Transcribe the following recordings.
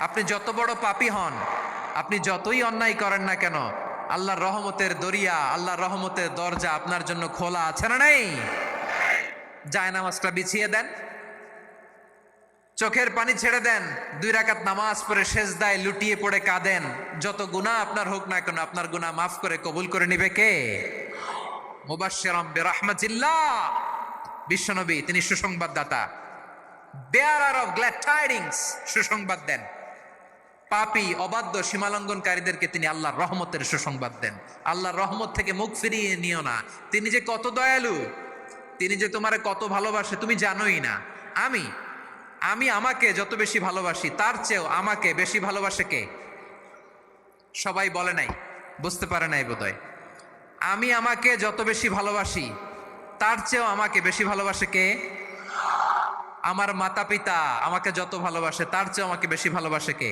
আপনি যত বড় পাপী হন, আপনি যতই অন্যায় করেন না কেন, আল্লাহর রহমতের দরিয়া, আল্লাহর রহমতের দরজা আপনার জন্য খোলা আছে না নেই? জায়নামাজটা বিছিয়ে দেন, চোখের পানি ছেড়ে দেন, 2 রাকাত নামাজ পড়ে সেজদায় লুটিয়ে পড়ে কাঁদেন। যত গুনাহ আপনার হোক না কেন, আপনার গুনাহ মাফ করে কবুল করে নিবে কে? মুবাশশিরাম বিরহমাতিল্লাহ, বিশ্বনবী তিনি সুসংবাদদাতা, বেয়ারার অফ গ্ল্যাড টাইডিংস, সুসংবাদ দেন। পাপী অবাধ্য সীমালঙ্ঘনকারীদেরকে তিনি আল্লাহর রহমতের সুসংবাদ দেন। আল্লাহর রহমত থেকে মুখ ফিরিয়ে নিও না। তিনি যে কত দয়ালু, তিনি যে তোমারে কত ভালোবাসে তুমি জানোই না। আমি আমি আমাকে যত বেশি ভালোবাসি তার চেয়েও আমাকে বেশি ভালোবাসে কে? সবাই বলে নাই, বুঝতে পারে নাই বোধহয়। আমি আমাকে যত বেশি ভালোবাসি তার চেয়েও আমাকে বেশি ভালোবাসে কে? আমার মাতা পিতা আমাকে যত ভালোবাসে তার চেয়েও আমাকে বেশি ভালোবাসে কে?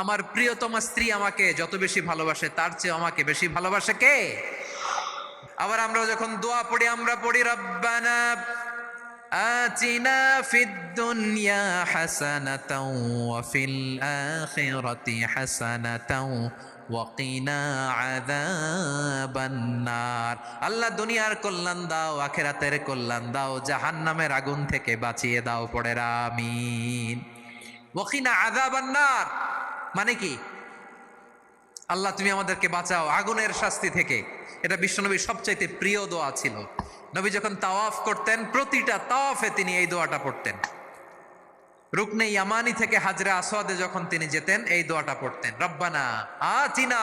আমার প্রিয়তমা স্ত্রী আমাকে যত বেশি ভালোবাসে তার চেয়ে আমাকে বেশি ভালোবাসে কে? আবার আমরা যখন দোয়া পড়ি, আমরা পড়ি রব্বানা আতিনা ফিদ দুনিয়া হাসানাতাও ওয়া ফিল আখিরাতি হাসানাতাও ওয়া কিনা আযাবান নার। আল্লাহ দুনিয়ার কল্যাণ দাও, আখিরাতের কল্যাণ দাও, জাহান্নামের আগুন থেকে বাঁচিয়ে দাও। পড়ে আমিন। ওয়া কিনা আযাবান নার মানে কি? আল্লাহ তুমি আমাদেরকে বাঁচাও আগুনের শাস্তি থেকে। এটা বিশ্বনবীর সবচাইতে প্রিয় দোয়া ছিল। নবী যখন তাওয়াফ করতেন, প্রতিটা তাওয়াফে তিনি এই দোয়াটা পড়তেন। রুকনে ইয়ামানি থেকে হাজরে আসওয়াদে যখন তিনি যেতেন, এই দোয়াটা পড়তেন, রব্বানা আতিনা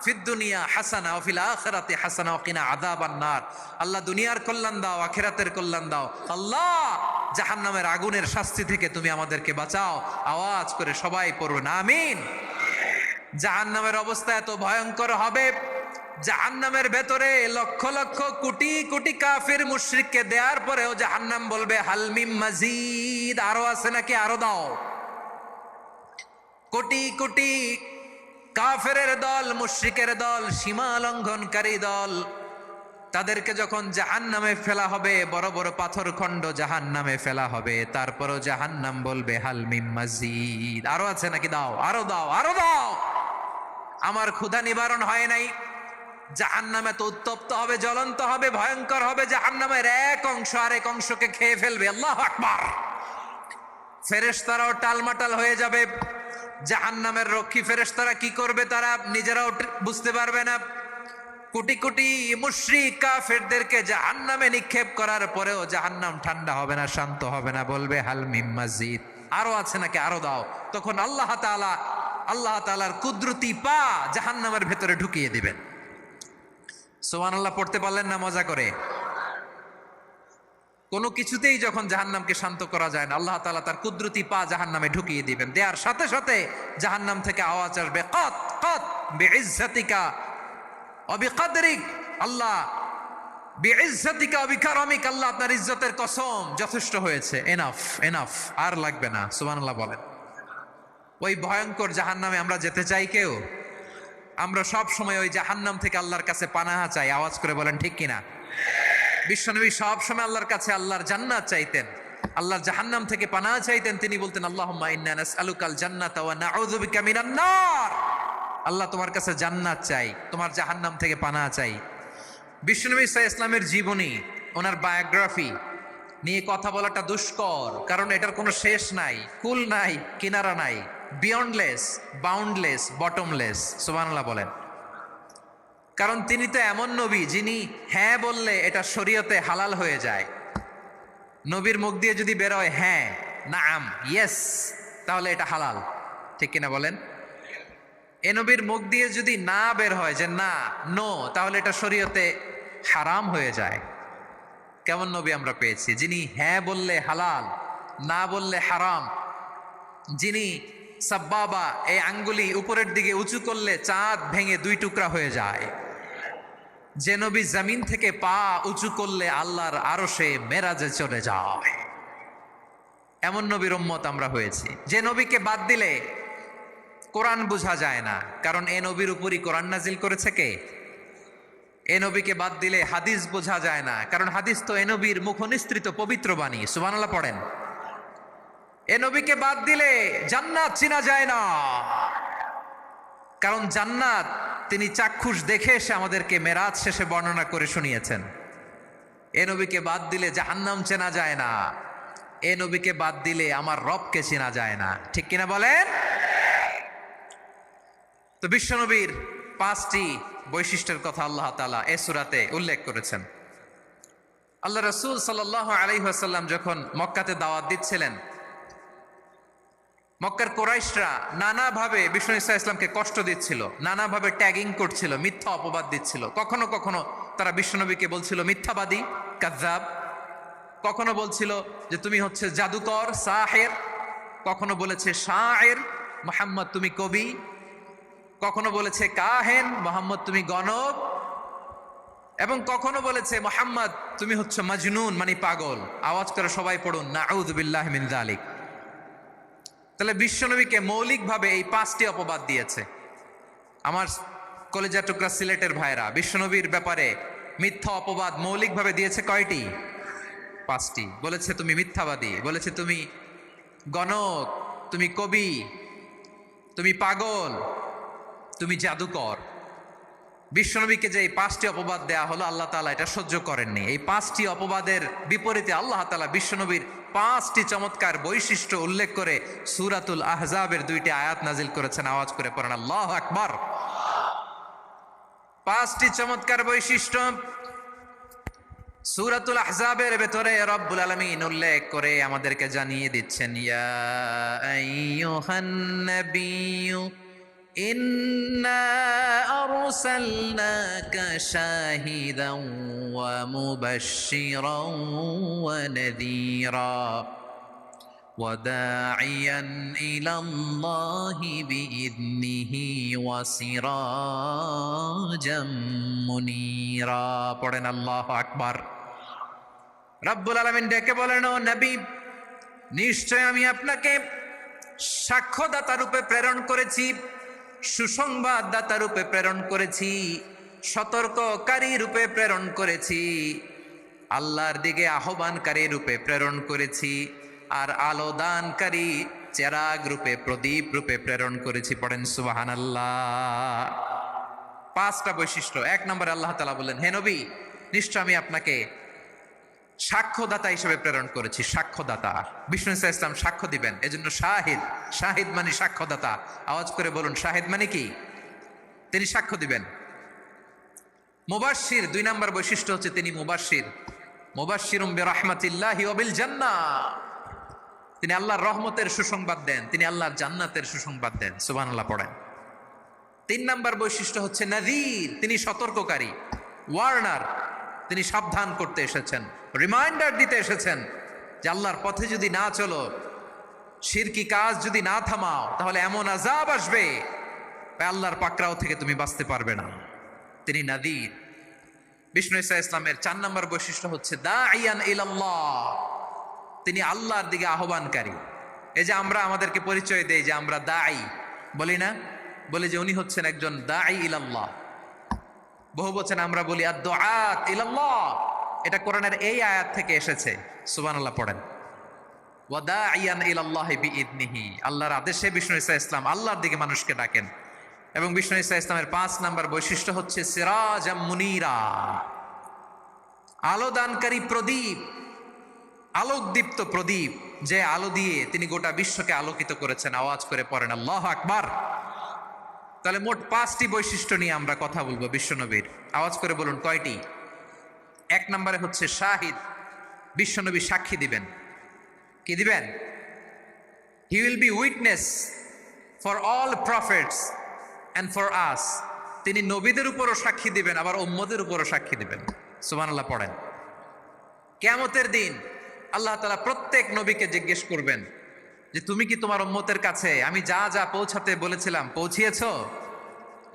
ফিদ দুনিয়া হাসানা ওয়া ফিল আখিরাতি হাসানা ওয়া কিনা আযাবান নার। আল্লাহ দুনিয়ার কল্যাণ দাও, আখিরাতের কল্যাণ দাও। আল্লাহ জাহান্নামের আগুনের শাস্তি থেকে তুমি আমাদেরকে বাঁচাও। আওয়াজ করে সবাই পড়ুন আমিন। জাহান্নামের অবস্থা এত ভয়ঙ্কর হবে, জাহান্নামের ভেতরে লক্ষ লক্ষ কোটি কোটি কাফির মুশরিককে দেওয়ার পরেও জাহান্নাম বলবে হালমিম মাজিদ, আরো আছে নাকি, আরো দাও। কোটি কোটি কাফেরের দল, মুশরিকের দল, সীমা লঙ্ঘনকারী দল, তাদেরকে যখন জাহান্নামে ফেলা হবে, বড় বড় পাথর খণ্ড জাহান্নামে ফেলা হবে, তারপরও জাহান্নাম বলবে হালমিম মাজিদ, আরো আছে নাকি, দাও, আরো দাও, আরো দাও। আমার ক্ষুধা নিবারণ হয় নাই। জাহান্নামে তো উত্তপ্ত হবে, জ্বলন্ত হবে, ভয়ঙ্কর হবে। জাহান্নামের এক অংশ আরেক অংশকে খেয়ে ফেলবে। আল্লাহু আকবার। ফেরেশতারাও টালমাটাল হয়ে যাবে। জাহান্নামের রক্ষী ফেরেশতারা কি করবে তারা নিজেরাও বুঝতে পারবে না। কোটি কোটি মুশরিক কাফেরদেরকে জাহান্নামে নিক্ষেপ করার পরেও জাহান্নাম ঠান্ডা হবে না, শান্ত হবে না, বলবে হাল মিম মাজিদ, আরো আছে নাকি, আরো দাও। তখন আল্লাহ তাআলার কুদরতি পা জাহান্নামের ভেতরে ঢুকিয়ে দিবেন। সুবহানাল্লাহ পড়তে পারলেন না মজা করে? কোনো কিছুতেই যখন জাহান্নামকে শান্ত করা যায় না, আল্লাহ তাআলা তার কুদরতি পা জাহান্নামে ঢুকিয়ে দিবেন। দেওয়ার সাথে সাথে জাহান্নাম থেকে আওয়াজ আসবে, কত কত বিইজ্জাতিকা ওয়া বিকদরিক, আল্লাহ বিইজ্জাতিকা ওয়া বিকারামিক, আল্লাহ আপনার ইজ্জতের কসম, যথেষ্ট হয়েছে, এনাফ এনাফ, আর লাগবে না। সুবহানাল্লাহ বলেন। ওই ভয়ঙ্কর জাহান্নামে আমরা যেতে চাই কেউ? আমরা সব সময় ওই জাহান্নাম থেকে আল্লাহর কাছে পানাহা চাই। আওয়াজ করে বলেন ঠিক কিনা? বিশ্বনবী সব সময় আল্লাহর কাছে আল্লাহর জান্নাত চাইতেন, আল্লাহর জাহান্নাম থেকে পানাহা চাইতেন। তিনি বলতেন আল্লাহুম্মা ইন্না নাসআলুকাল জান্নাতা ওয়া নাউযু বিকা মিনান নার। আল্লাহ তোমার কাছে জান্নাত চাই, তোমার জাহান্নাম থেকে পানাহা চাই। বিশ্বনবী সাল্লাল্লাহু আলাইহি ইসলামের জীবনী, ওনার বায়োগ্রাফি নিয়ে কথা বলাটা দুষ্কর, কারণ এটার কোনো শেষ নাই, কুল নাই, কিনারা নাই, বিয়ন্ডলেস, বাউন্ডলেস, বটমলেস। সুবহানাল্লাহ বলেন। কারণ তিনি তো এমন নবী যিনি হ্যাঁ বললে এটা শরীয়তে হালাল হয়ে যায়। নবীর মুখ দিয়ে যদি বেরোয় হ্যাঁ, নাম, ইয়েস, তাহলে এটা হালাল, ঠিক কিনা বলেন? এ নবীর মুখ দিয়ে যদি না বের হয় যে না, নো, তাহলে এটা শরীয়তে হারাম হয়ে যায়। কেমন নবী আমরা পেয়েছি, যিনি হ্যাঁ বললে হালাল, না বললে হারাম, যিনি সাব্বাবা, এই আঙ্গুলি উপরের দিকে উঁচু করলে চাঁদ ভেঙে 2 টুকরা হয়ে যায়, যে নবী জমিন থেকে পা উঁচু করলে আল্লাহর আরশে মেরাজে চলে যায়, এমন নবীর উম্মত আমরা হয়েছি। যে নবীকে বাদ দিলে কোরআন বোঝা যায় না, কারণ এ নবীর উপরই কোরআন নাজিল করেছে কে? এ নবীকে বাদ দিলে হাদিস বোঝা যায় না, কারণ হাদিস তো এ নবীর মুখনিসৃত পবিত্র বাণী। সুবহানাল্লাহ পড়েন। এ নবীকে বাদ দিলে জান্নাত চিনা যায় না, কারণ জান্নাত তিনি চাক্ষুষ দেখে এসে আমাদেরকে মেরাজ শেষে বর্ণনা করে শুনিয়েছেন। এ নবীকে বাদ দিলে জাহান্নাম চেনা যায় না, এ নবীকে বাদ দিলে আমার রবকে চেনা যায় না। ঠিক কিনা বলেন? তো বিশ্বনবীর 5টি বৈশিষ্ট্যের কথা আল্লাহ তাআলা এই সূরাতে উল্লেখ করেছেন। আল্লাহ রাসূল সাল্লাল্লাহু আলাইহি ওয়াসাল্লাম যখন মক্কাতে দাওয়াত দিচ্ছিলেন, মক্কার কুরাইশরা নানাভাবে বিষ্ণু ঈসা ইসলামকে কষ্ট দিচ্ছিল, নানাভাবে ট্যাগিং করছিল, মিথ্যা অপবাদ দিচ্ছিল। কখনো কখনো তারা বিশ্বনবীকে বলছিল মিথ্যাবাদী, কাযযাব। কখনো বলছিল যে তুমি হচ্ছে জাদুকর, সাহের। কখনো বলেছে শায়ের, মুহাম্মদ তুমি কবি। কখনো বলেছে কাহেন, মুহাম্মদ তুমি গণক। এবং কখনো বলেছে মুহাম্মদ তুমি হচ্ছে মাজনুন, মানে পাগল। আওয়াজ করে সবাই পড়ুন নাউযু বিল্লাহি মিন যালিক। তাহলে বিশ্বনবীকে মৌলিকভাবে এই 5টি অপবাদ দিয়েছে। আমার কলেজা টুকরা সিলেটের ভাইরা, বিশ্বনবীর ব্যাপারে মিথ্যা অপবাদ মৌলিকভাবে দিয়েছে কয়টি? 5টি। বলেছে তুমি মিথ্যাবাদী, বলেছে তুমি গণক, তুমি কবি, তুমি পাগল, তুমি জাদুকর। বিশ্বনবীকে যে এই 5টি অপবাদ দেয়া হলো, আল্লাহ তাআলা এটা সহ্য করেননি। এই 5টি অপবাদের বিপরীতে আল্লাহ তাআলা বিশ্বনবীর 5টি চমৎকার বৈশিষ্ট্য উল্লেখ করে সূরাতুল আহজাবের 2টি আয়াত নাজিল করেছেন। আওয়াজ করে পড়েন আল্লাহু আকবার। 5টি চমৎকার বৈশিষ্ট্য সূরাতুল আহজাবের ভেতরে রব্বুল আলামিন উল্লেখ করে আমাদেরকে জানিয়ে দিচ্ছেন, ইয়া আইয়ুহান নাবিয়্যু ইন্না আরসালনাকা শাহিদান ওয়া মুবাশশিরান ওয়া নাযীরা ওয়া দাঈয়ান ইলাল্লাহি বিইذনিহি ওয়া সিরাজাম মুনীরা। পড়েন আল্লাহু আকবার। রব্বুল আলামিন ডেকে বলেন, ও নবী, নিশ্চয় আমি আপনাকে সাক্ষ্যদাতা রূপে প্রেরণ করেছি, সুসংবাদদাতা রূপে প্রেরণ করেছি, সতর্ককারী রূপে প্রেরণ করেছি, আল্লাহর দিকে আহ্বানকারী রূপে প্রেরণ করেছি, আর আলো দানকারী চেরাগ রূপে, প্রদীপ রূপে প্রেরণ করেছি। পড়েন সুবহানাল্লাহ। 5টা বৈশিষ্ট্য। 1 নম্বরে আল্লাহ তাআলা বললেন, হে নবী, নিশ্চয় আমি আপনাকে সাক্ষ্যদাতা হিসেবে প্রেরণ করেছি। সাক্ষ্যদাতা, বিষ্ণু ঈসা ইসলাম সাক্ষ্য দিবেন, এজন্য শাহিদ। শাহিদ মানে সাক্ষ্যদাতা। আওয়াজ করে বলুন, শাহিদ মানে কি? তিনি সাক্ষ্য দিবেন। মুবাশশির, 2 নম্বর বৈশিষ্ট্য হচ্ছে তিনি মুবাশশির। মুবাশশিরুম বিরাহমাতিল্লাহি ওয়া বিল জান্নাহ। তিনি আল্লাহর রহমতের সুসংবাদ দেন, তিনি আল্লাহর জান্নাতের সুসংবাদ দেন। সুবহানাল্লাহ পড়েন। 3 নম্বর বৈশিষ্ট্য হচ্ছে নাযীর, তিনি সতর্ককারী, ওয়ার্নার। তিনি সাবধান করতে এসেছেন, রিমাইন্ডার দিতে এসেছেন যে আল্লাহর পথে যদি না চলো, শিরকি কাজ যদি না থামাও, তাহলে এমন আযাব আসবে আল্লাহর পাকড়াও থেকে তুমি বাঁচতে পারবে না। তিনি নাযীর। বিষ্ণু ঈসা ইসলামের 4 নম্বর বৈশিষ্ট্য হচ্ছে দাঈয়ান ইলাল্লাহ, তিনি আল্লাহর দিকে আহ্বানকারী। এই যে আমরা আমাদেরকে পরিচয় দেই যে আমরা দাঈ, বলি না? বলি যে উনি হচ্ছেন একজন দাঈ ইলাল্লাহ। বহু বচন আমরা বলি আদ-দুআত ইলাল্লাহ। এটা কোরআনের এই আয়াত থেকে এসেছে। সুবহানাল্লাহ পড়েন। ওয়া দাঈয়ান ইলাল্লাহি বিইذনিহি, আল্লাহর আদেশে বিষ্ণু ঈসা ইসলাম আল্লাহর দিকে মানুষকে ডাকেন। এবং বিষ্ণু ঈসা ইসলামের 5 নম্বর বৈশিষ্ট্য হচ্ছে সিরাজাম মুনীরা, আলো দানকারী প্রদীপ, আলোকদীপ্ত প্রদীপ, যে আলো দিয়ে তিনি গোটা বিশ্বকে আলোকিত করেছেন। আওয়াজ করে পড়েন আল্লাহু আকবার। তাহলে মোট 5টি বৈশিষ্ট্য নিয়ে আমরা কথা বলবো বিশ্বনবীর। আওয়াজ করে বলুন কয়টি? 1 নম্বরে হচ্ছে শাহিদ, বিশ্বনবী সাক্ষী দিবেন। কি দিবেন? He will be witness for all prophets and for us. তিনি নবীদের উপরও সাক্ষী দিবেন, আবার উম্মতের উপরও সাক্ষী দিবেন। সুবহানাল্লাহ পড়েন। কিয়ামতের দিন আল্লাহ তাআলা প্রত্যেক নবীকে জিজ্ঞেস করবেন যে তুমি কি তোমার উম্মতের কাছে আমি যা যা পৌঁছাতে বলেছিলাম পৌঁছিয়েছো?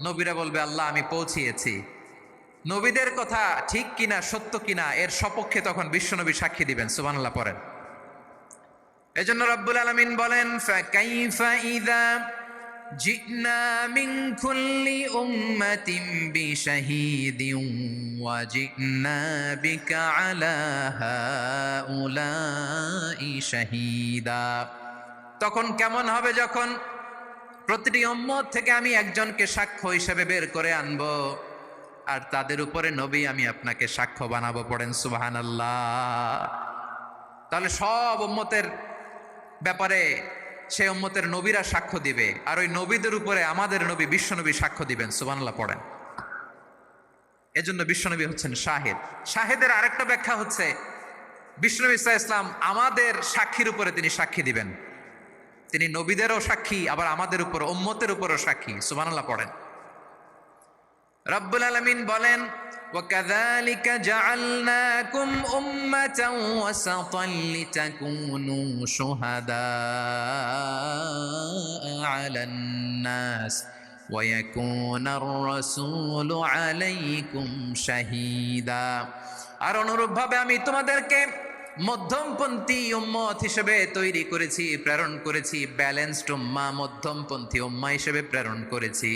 নবীরা বলবে আল্লাহ আমি পৌঁছিয়েছি। নবীদের কথা ঠিক কিনা, সত্য কিনা, এর সপক্ষে তখন বিশ্বনবী সাক্ষী দিবেন। সুবহানাল্লাহ পড়েন। এজন্য রব্বুল আলামিন বলেন, ফাকাইফা ইযা জিনা মিন কুল্লি উম্মাতিন বিশাহীদিন ওয়া জিনা বিকা আলা হাউলাই শাহীদা। তখন কেমন হবে যখন প্রতিটি উম্মত থেকে আমি একজনকে সাক্ষ্য হিসেবে বের করে আনবো, আর তাদের উপরে নবী আমি আপনাকে সাক্ষ্য বানাবো। পড়েন সুবহানাল্লাহ। তাহলে সব উম্মতের ব্যাপারে সেই উম্মতের নবীরা সাক্ষ্য দিবে, আর ওই নবীদের উপরে আমাদের নবী বিশ্বনবী সাক্ষ্য দিবেন। সুবহানাল্লাহ পড়েন। এজন্য বিশ্বনবী হচ্ছেন শাহিদ। শাহিদের আরেকটা ব্যাখ্যা হচ্ছে বিশ্বনবী সাল্লাল্লাহু আলাইহি ওয়াসাল্লাম আমাদের সাক্ষীর উপরে তিনি সাক্ষী দিবেন। তিনি নবীদেরও সাক্ষী, আবার আমাদের উপর উম্মতের উপরও সাক্ষী। সুবহানাল্লাহ পড়েন। রব্বুল আলামিন বলেন, وَكَذَلِكَ جَعَلْنَاكُمْ أُمَّةً وَسَطًا لِتَكُونُوا شُهَدَاءَ عَلَى النَّاسِ وَيَكُونَ الرَّسُولُ عَلَيْكُمْ شَهِيدًا। আর অনুরূপভাবে আমি তোমাদেরকে মধ্যমপন্থী উম্মত হিসেবে তৈরি করেছি, প্রেরণ করেছি। ব্যালেন্সড উম্মাহ, মধ্যমপন্থী উম্মাহ হিসেবে প্রেরণ করেছি,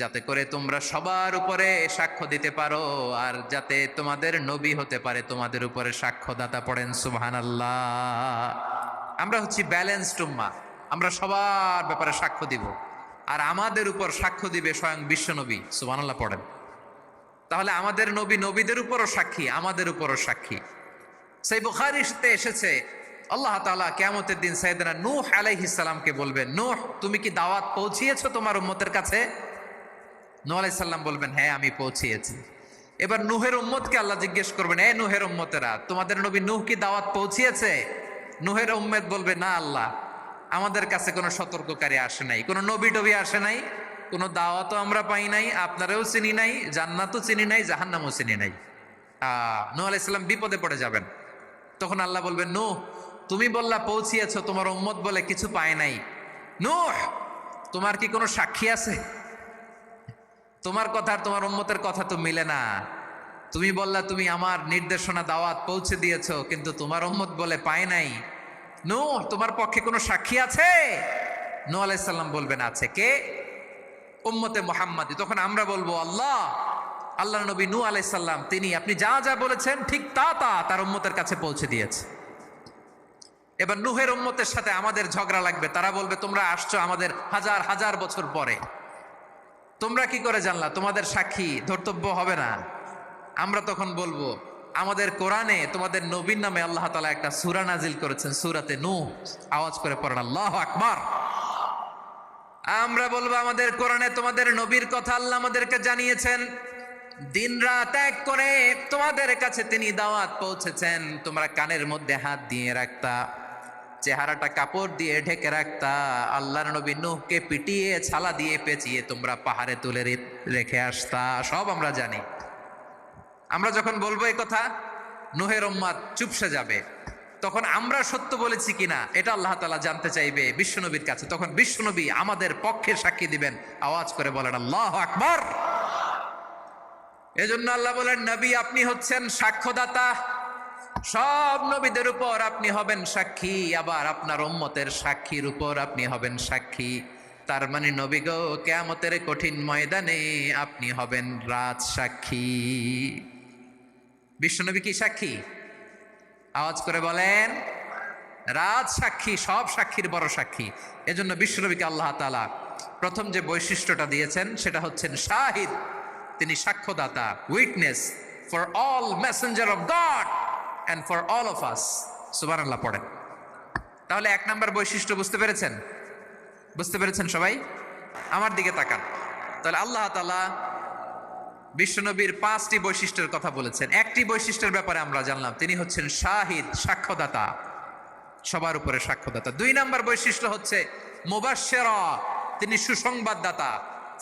যাতে করে তোমরা সবার উপরে সাক্ষ্য দিতে পারো, আর যাতে তোমাদের নবী হতে পারে তোমাদের উপরে সাক্ষ্যদাতা। পড়েন সুবহানাল্লাহ। আমরা হচ্ছি ব্যালেন্সড উম্মাহ, আমরা সবার ব্যাপারে সাক্ষ্য দিব, আর আমাদের উপর সাক্ষ্য দিবে স্বয়ং বিশ্বনবী। সুবহানাল্লাহ পড়েন। তাহলে আমাদের নবী নবীদের উপরও সাক্ষী, আমাদের উপরও সাক্ষী। সেই বুখারীতে এসেছে আল্লাহ তাআলা কিয়ামতের দিন সাইয়েদনা নূহ আলাইহিস সালামকে বলবেন, নূহ তুমি কি দাওয়াত পৌঁছিয়েছো তোমার উম্মতের কাছে? নূহ আলাইহিস সালাম বলবেন, হ্যাঁ আমি পৌঁছিয়েছি। এবার নূহের উম্মতকে আল্লাহ জিজ্ঞেস করবেন, এ নূহের উম্মতেরা, তোমাদের নবী নূহ কি দাওয়াত পৌঁছিয়েছে? নূহের উম্মত বলবে, না আল্লাহ, আমাদের কাছে কোনো সতর্ককারী আসে নাই, কোনো নবী টবি আসে নাই, কোনো দাওয়াতও আমরা পাই নাই, আপনারাও চিনি নাই, জান্নাতও চিনি নাই, জাহান্নামও চিনি নাই। নূহ আলাইহিস সালাম বিপদে পড়ে যাবেন। তখন আল্লাহ বলবেন, নূহ তুমি বললা পৌঁছিয়েছো, তোমার উম্মত বলে কিছু পায় নাই। নূহ তোমার কি কোনো সাক্ষী আছে? তোমার কথা আর তোমার উম্মতের কথা তো মিলে না। তুমি বললা তুমি আমার নির্দেশনা দাওয়াত পৌঁছে দিয়েছো, কিন্তু তোমার উম্মত বলে পায় নাই। নূহ তোমার পক্ষে কোনো সাক্ষী আছে? নূহ আলাইহিস সালাম বলবেন, আছে। কে? উম্মতে মুহাম্মাদি। তখন আমরা বলবো, আল্লাহ নবী নূহ আলাইহিস সালাম তিনি আপনি যা যা বলেছেন ঠিক তা তার উম্মতের কাছে পৌঁছে দিয়েছে। এবার নূহের উম্মতের সাথে আমাদের ঝগড়া লাগবে। তারা বলবে, তোমরা আসছো আমাদের হাজার হাজার বছর পরে, তোমরা কি করে জানলা? তোমাদের সাক্ষী ধর্তব্য হবে না। আমরা তখন বলবো, আমাদের কোরআনে তোমাদের নবীর নামে আল্লাহ তাআলা একটা সূরা নাজিল করেছেন, সূরাতে নূহ। আওয়াজ করে পড়েন আল্লাহু আকবার। আমরা বলবো, আমাদের কোরআনে তোমাদের নবীর কথা আল্লাহ আমাদেরকে জানিয়েছেন, দিন রাত এক করে তোমাদের কাছে তিনি দাওয়াত পৌঁছেছেন। তোমরা কানের মধ্যে হাত দিয়ে রাখতা, চেহারাটা কাপড় দিয়ে ঢেকে রাখতা, আল্লাহর নবী নূহকে পিটিয়ে ছালা দিয়ে পেঁচিয়ে তোমরা পাহাড়ে তুলে রেখে আসতা। সব আমরা জানি। আমরা যখন বলবো এই কথা, নূহের উম্মত চুপসে যাবে। তখন আমরা সত্য বলেছি কিনা এটা আল্লাহ তাআলা জানতে চাইবে বিশ্বনবীর কাছে। তখন বিশ্বনবী আমাদের পক্ষে সাক্ষী দিবেন। আওয়াজ করে বলেন আল্লাহু আকবার। এজন্য আল্লাহ বলেন, নবী আপনি হচ্ছেন সাক্ষ্যদাতা, সব নবীদের উপর আপনি হবেন সাক্ষী, আবার আপনার উম্মতের সাক্ষীর উপর আপনি হবেন সাক্ষী। তার মানে নবী গো, কিয়ামতের কঠিন ময়দানে আপনি হবেন রাজ সাক্ষী। বিশ্বনবী কি সাক্ষী? আওয়াজ করে বলেন, রাজ সাক্ষী, সব সাক্ষীর বড় সাক্ষী। এজন্য বিশ্বনবীকে আল্লাহ তাআলা প্রথম যে বৈশিষ্ট্যটা দিয়েছেন সেটা হচ্ছেন শাহিদ। তিনি সাক্ষ্যদাতা, witness for all messenger of God and for all of us। সুবহানাল্লাহ পড়েন। তাহলে এক নাম্বার বৈশিষ্ট্য বুঝতে পেরেছেন? বুঝতে পেরেছেন সবাই? আমার দিকে তাকান। তাহলে আল্লাহ তাআলা বিশ্বনবীর 5টি বৈশিষ্ট্যের কথা বলেছেন। একটি বৈশিষ্ট্যের ব্যাপারে আমরা জানলাম, তিনি হচ্ছেন শাহিদ, সাক্ষ্যদাতা, সবার উপরে সাক্ষ্যদাতা। 2 নাম্বার বৈশিষ্ট্য হচ্ছে মুবাশশিরা, তিনি সুসংবাদদাতা।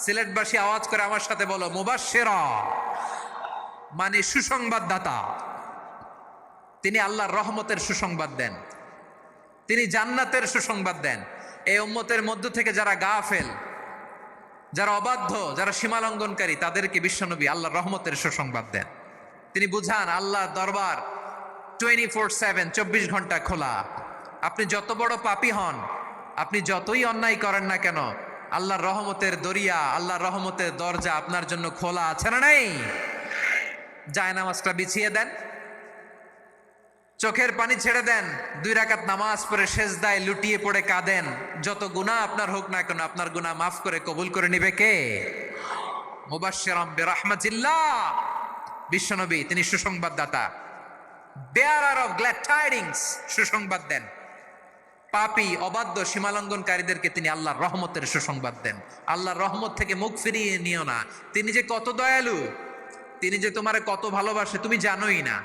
সিলেটবাসী আওয়াজ করে আমার সাথে বলো, মুবাশশিরা মানে সুসংবাদদাতা। তিনি আল্লাহর রহমতের সুসংবাদ দেন, তিনি জান্নাতের সুসংবাদ দেন। এই উম্মতের মধ্য থেকে যারা গাফেল, যারা অবাধ্য, যারা সীমালঙ্ঘনকারী, তাদেরকে বিশ্বনবী আল্লাহর রহমতের সুসংবাদ দেন। তিনি বুঝান আল্লাহর দরবার 24/7, 24 ঘন্টা খোলা। আপনি যত বড় পাপী হন, আপনি যতই অন্যায় করেন না কেন, আল্লাহর রহমতের দরিয়া, আল্লাহর রহমতের দরজা আপনার জন্য খোলা আছে না নাই? জায়নামাজটা বিছিয়ে দেন, চোখের পানি ছেড়ে দেন, 2 রাকাত নামাজ পড়ে সেজদায় লুটিয়ে পড়ে কাঁদেন। যত গুনাহ আপনার হোক না কেন, আপনার গুনাহ মাফ করে কবুল করে নিবে কে? মুবাশশিরাম বিরহমাতিল্লাহ। বিশ্বনবী তিনি সুসংবাদদাতা, বেয়ারার অফ গ্ল্যাড টাইডিংস, সুসংবাদ দেন। পাপী অবাধ্য সীমালঙ্ঘনকারীদেরকে তিনি আল্লাহর রহমতের সুসংবাদ দেন। আল্লাহর রহমত থেকে মুখ ফিরিয়ে নিও না। তিনি যে কত দয়ালু, তিনি যে তোমারে কত ভালোবাসে তুমি জানোই না।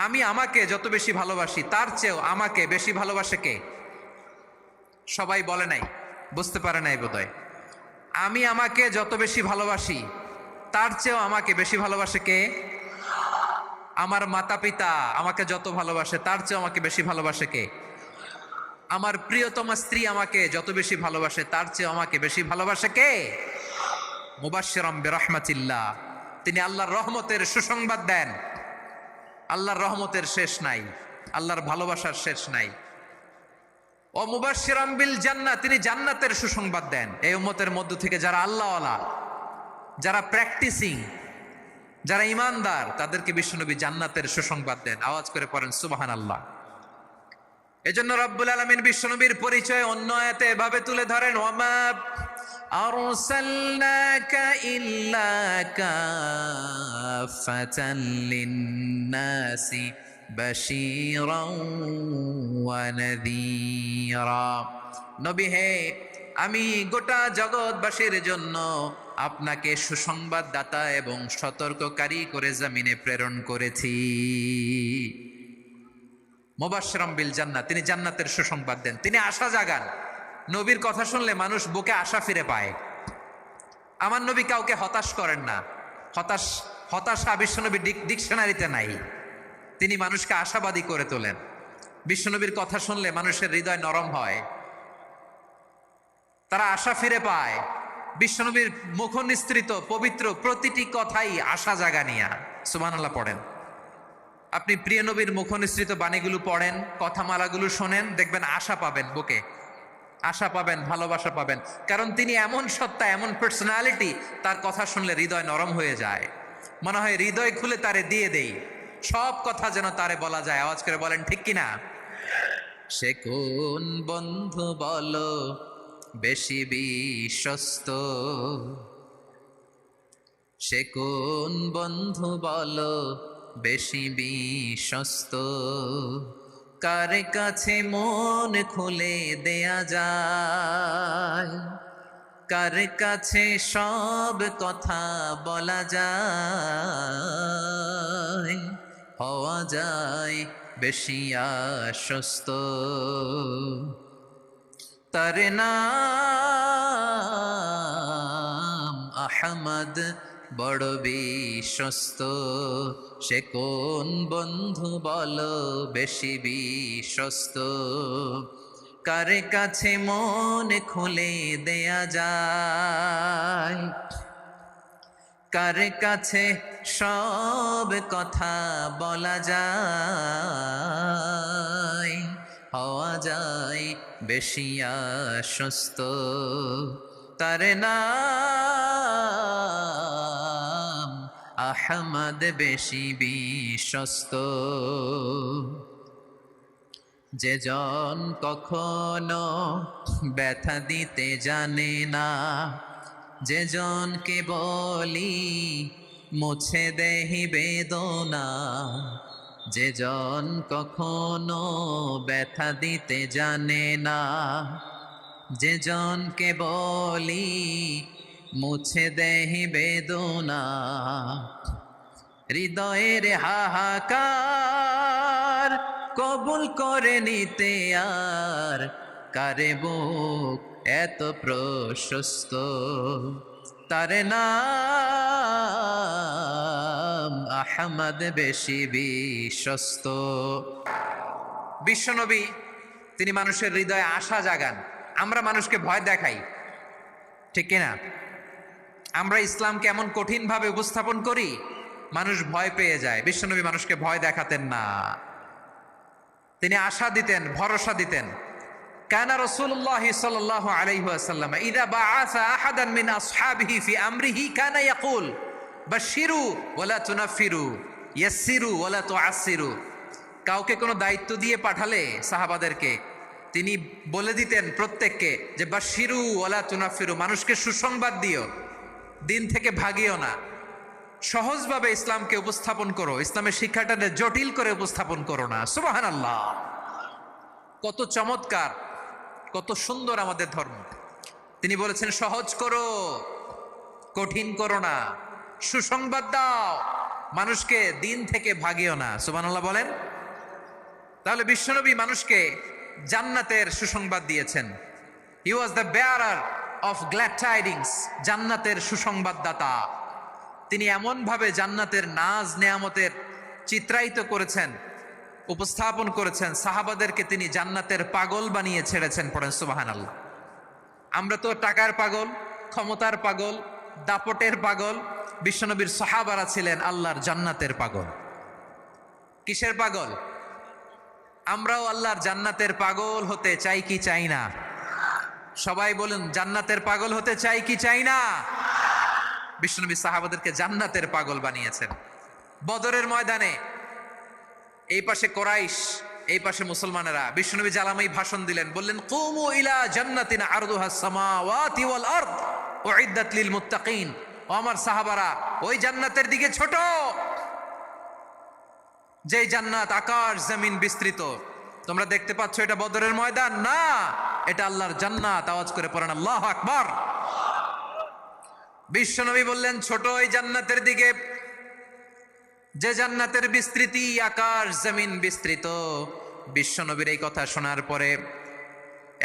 আমি আমাকে যত বেশি ভালোবাসি তার চেয়েও আমাকে বেশি ভালোবাসে কে? সবাই বলে নাই, বুঝতে পারে নাই বোধহয়। আমি আমাকে যত বেশি ভালোবাসি তার চেয়েও আমাকে বেশি ভালোবাসে কে? আমার মাতা পিতা আমাকে যত ভালোবাসে তার চেয়েও আমাকে বেশি ভালোবাসে কে? আমার প্রিয়তমা স্ত্রী আমাকে যত বেশি ভালোবাসে তার চেয়ে আমাকে বেশি ভালোবাসে কে? মুবাশশিরাম বিরহমাতিল্লাহ। তিনি আল্লাহর রহমতের সুসংবাদ দেন। আল্লাহর রহমতের শেষ নাই, আল্লাহর ভালোবাসার শেষ নাই। ও মুবাশশিরাম বিল জান্নাহ, তিনি জান্নাতের সুসংবাদ দেন। এই উম্মতের মধ্য থেকে যারা আল্লাহওয়ালা, যারা প্র্যাকটিসিং, যারা ইমানদার, তাদেরকে বিশ্বনবী জান্নাতের সুসংবাদ দেন। আওয়াজ করে পড়েন সুবহানাল্লাহ। এজন্য রব্বুল আলামিন বিশ্বনবীর পরিচয় অন্য আয়াতে এভাবে তুলে ধরেন, ওয়ামা আরসালনাকা ইল্লা কাফাতান লিন্নাসি বাশীরাও ওয়া নাযীরা। নবী হে, আমি গোটা জগৎবাসীর জন্য আপনাকে সুসংবাদদাতা এবং সতর্ককারী করে জমিনে প্রেরণ করেছি। মুবাশশিরাম বিল জান্নাহ, তিনি জান্নাতের সুসংবাদ দেন, তিনি আশা জাগান। নবীর কথা শুনলে মানুষ বুকে আশা ফিরে পায়। আমার নবী কাউকে হতাশ করেন না। হতাশা বিশ্বনবীর ডিকশনারিতে নাই। তিনি মানুষকে আশাবাদী করে তোলেন। বিশ্বনবীর কথা শুনলে মানুষের হৃদয় নরম হয়, তারা আশা ফিরে পায়। বিশ্বনবীর মুখ নিঃসৃত পবিত্র প্রতিটি কথাই আশা জাগানিয়া। সুবহানাল্লাহ পড়েন। আপনি প্রিয় নবীর মুখ নিঃসৃত বাণীগুলো পড়েন, কথামালাগুলো শোনেন, দেখবেন আশা পাবেন, বুকে আশা পাবেন, ভালোবাসা পাবেন। কারণ তিনি এমন সত্তা, এমন পার্সোনালিটি, তার কথা শুনলে হৃদয় নরম হয়ে যায়। মনে হয় হৃদয় খুলে তারে দিয়ে দেই, সব কথা যেন তারে বলা যায়। আওয়াজ করে বলেন ঠিক কিনা? সে কোন বন্ধু বলো বেশি বিশ্বস্ত, সে কোন বন্ধু বলো বেশি বিশ্বস্ত, কার কাছে মন খুলে দেয়া যায়, কার কাছে সব কথা বলা যায়, হওয়া যায় বেশি আশ্বস্ত। তার নাম আহমদ, বড় বিশ্বস্ত। সে কোন বন্ধু বলো বেশি বিশ্বস্ত, কার কাছে মন খুলে দেয়া যায়, কার কাছে সব কথা বলা যায়, হওয়া যায় বেশি আশ্বস্ত। তার নাম আহমদ, বেশি বিশ্বস্ত। যে জন কখনো ব্যথা দিতে জানে না, যে জনকে বলি মুছে দেহি বেদনা, যে জন কখনো ব্যথা দিতে জানে না, যে জনকে বলি মুছে দেহি বেদনা, হৃদয়ের হাহাকার কবুল করে নিতে আর কারে বুক এত প্রশস্ত। তার নাম আহমদ, বেশি বিশ্বস্ত। বিশ্বনবী তিনি মানুষের হৃদয়ে আশা জাগান। আমরা মানুষকে ভয় দেখাই, ঠিক কিনা? আমরা ইসলামকে এমন কঠিন ভাবে উপস্থাপন করি, মানুষ ভয় পেয়ে যায়। বিশ্বনবী মানুষকে ভয় দেখাতেন না, তিনি আশা দিতেন, ভরসা দিতেন। কানা রাসূলুল্লাহ সাল্লাল্লাহু আলাইহি ওয়াসাল্লাম ইযা বাআসা আহাদান মিন আসহাবিহি ফি আমরিহি কানা ইয়াকুল বাশশিরু ওয়া লা তুনাফিরু, ইয়াসসিরু ওয়া লা তুআসসিরু। কাউকে কোনো দায়িত্ব দিয়ে পাঠালে সাহাবাদেরকে তিনি বলে দিতেন প্রত্যেককে যে বাশিরু ওয়ালা তুনাফিরু, মানুষকে সুসংবাদ দিও, দিন থেকে ভাগিও না, সহজভাবে ইসলামকে উপস্থাপন করো, ইসলামের শিক্ষাটাকে জটিল করে উপস্থাপন করো না। সুবহানাল্লাহ, কত চমৎকার, কত সুন্দর আমাদের ধর্ম। তিনি বলেছেন সহজ করো, কঠিন করো না, সুসংবাদ দাও, মানুষকে দিন থেকে ভাগিও না। সুবহানাল্লাহ বলেন। তাহলে বিশ্বনবী মানুষকে জান্নাতের সুসংবাদ দিয়েছেন। He was the bearer of glad tidings, জান্নাতের সুসংবাদদাতা। তিনি এমন ভাবে জান্নাতের নাজ নেয়ামতের চিত্রায়িত করেছেন, উপস্থাপন করেছেন, সাহাবাদেরকে তিনি জান্নাতের পাগল বানিয়ে ছেড়েছেন। পড়েন সুবহানাল্লাহ। আমরা তো টাকার পাগল, ক্ষমতার পাগল, দাপটের পাগল। বিশ্বনবীর সাহাবারা ছিলেন আল্লাহর জান্নাতের পাগল। কিসের পাগল? আমরাও আল্লাহর জান্নাতের পাগল হতে চাই কি চাই না? সবাই বলুন, জান্নাতের পাগল হতে চাই কি চাই না? বিশ্বনবী সাহাবাদেরকে জান্নাতের পাগল বানিয়েছেন। বদরের ময়দানে এই পাশে কোরাইশ, এই পাশে মুসলমানেরা। বিশ্বনবী জালামাই ভাষণ দিলেন, বললেন কুমু ইলা জান্নাতিন আরদুহাস সামাওয়াতি ওয়াল আরদ উইদ্দাত লিল মুত্তাকিন। ও আমার সাহাবারা, ওই জান্নাতের দিকে ছোট, যে জান্নাত আকাশ জমিন বিস্তৃত। তোমরা দেখতে পাচ্ছ এটা বদরের ময়দান না, এটা আল্লাহর জান্নাত। আওয়াজ করে পড়েন আল্লাহু আকবার। বিশ্বনবী বললেন ছোট ওই জান্নাতের দিকে, যে জান্নাতের বিস্তৃতি আকাশ জমিন বিস্তৃত। বিশ্বনবীর এই কথা শোনার পরে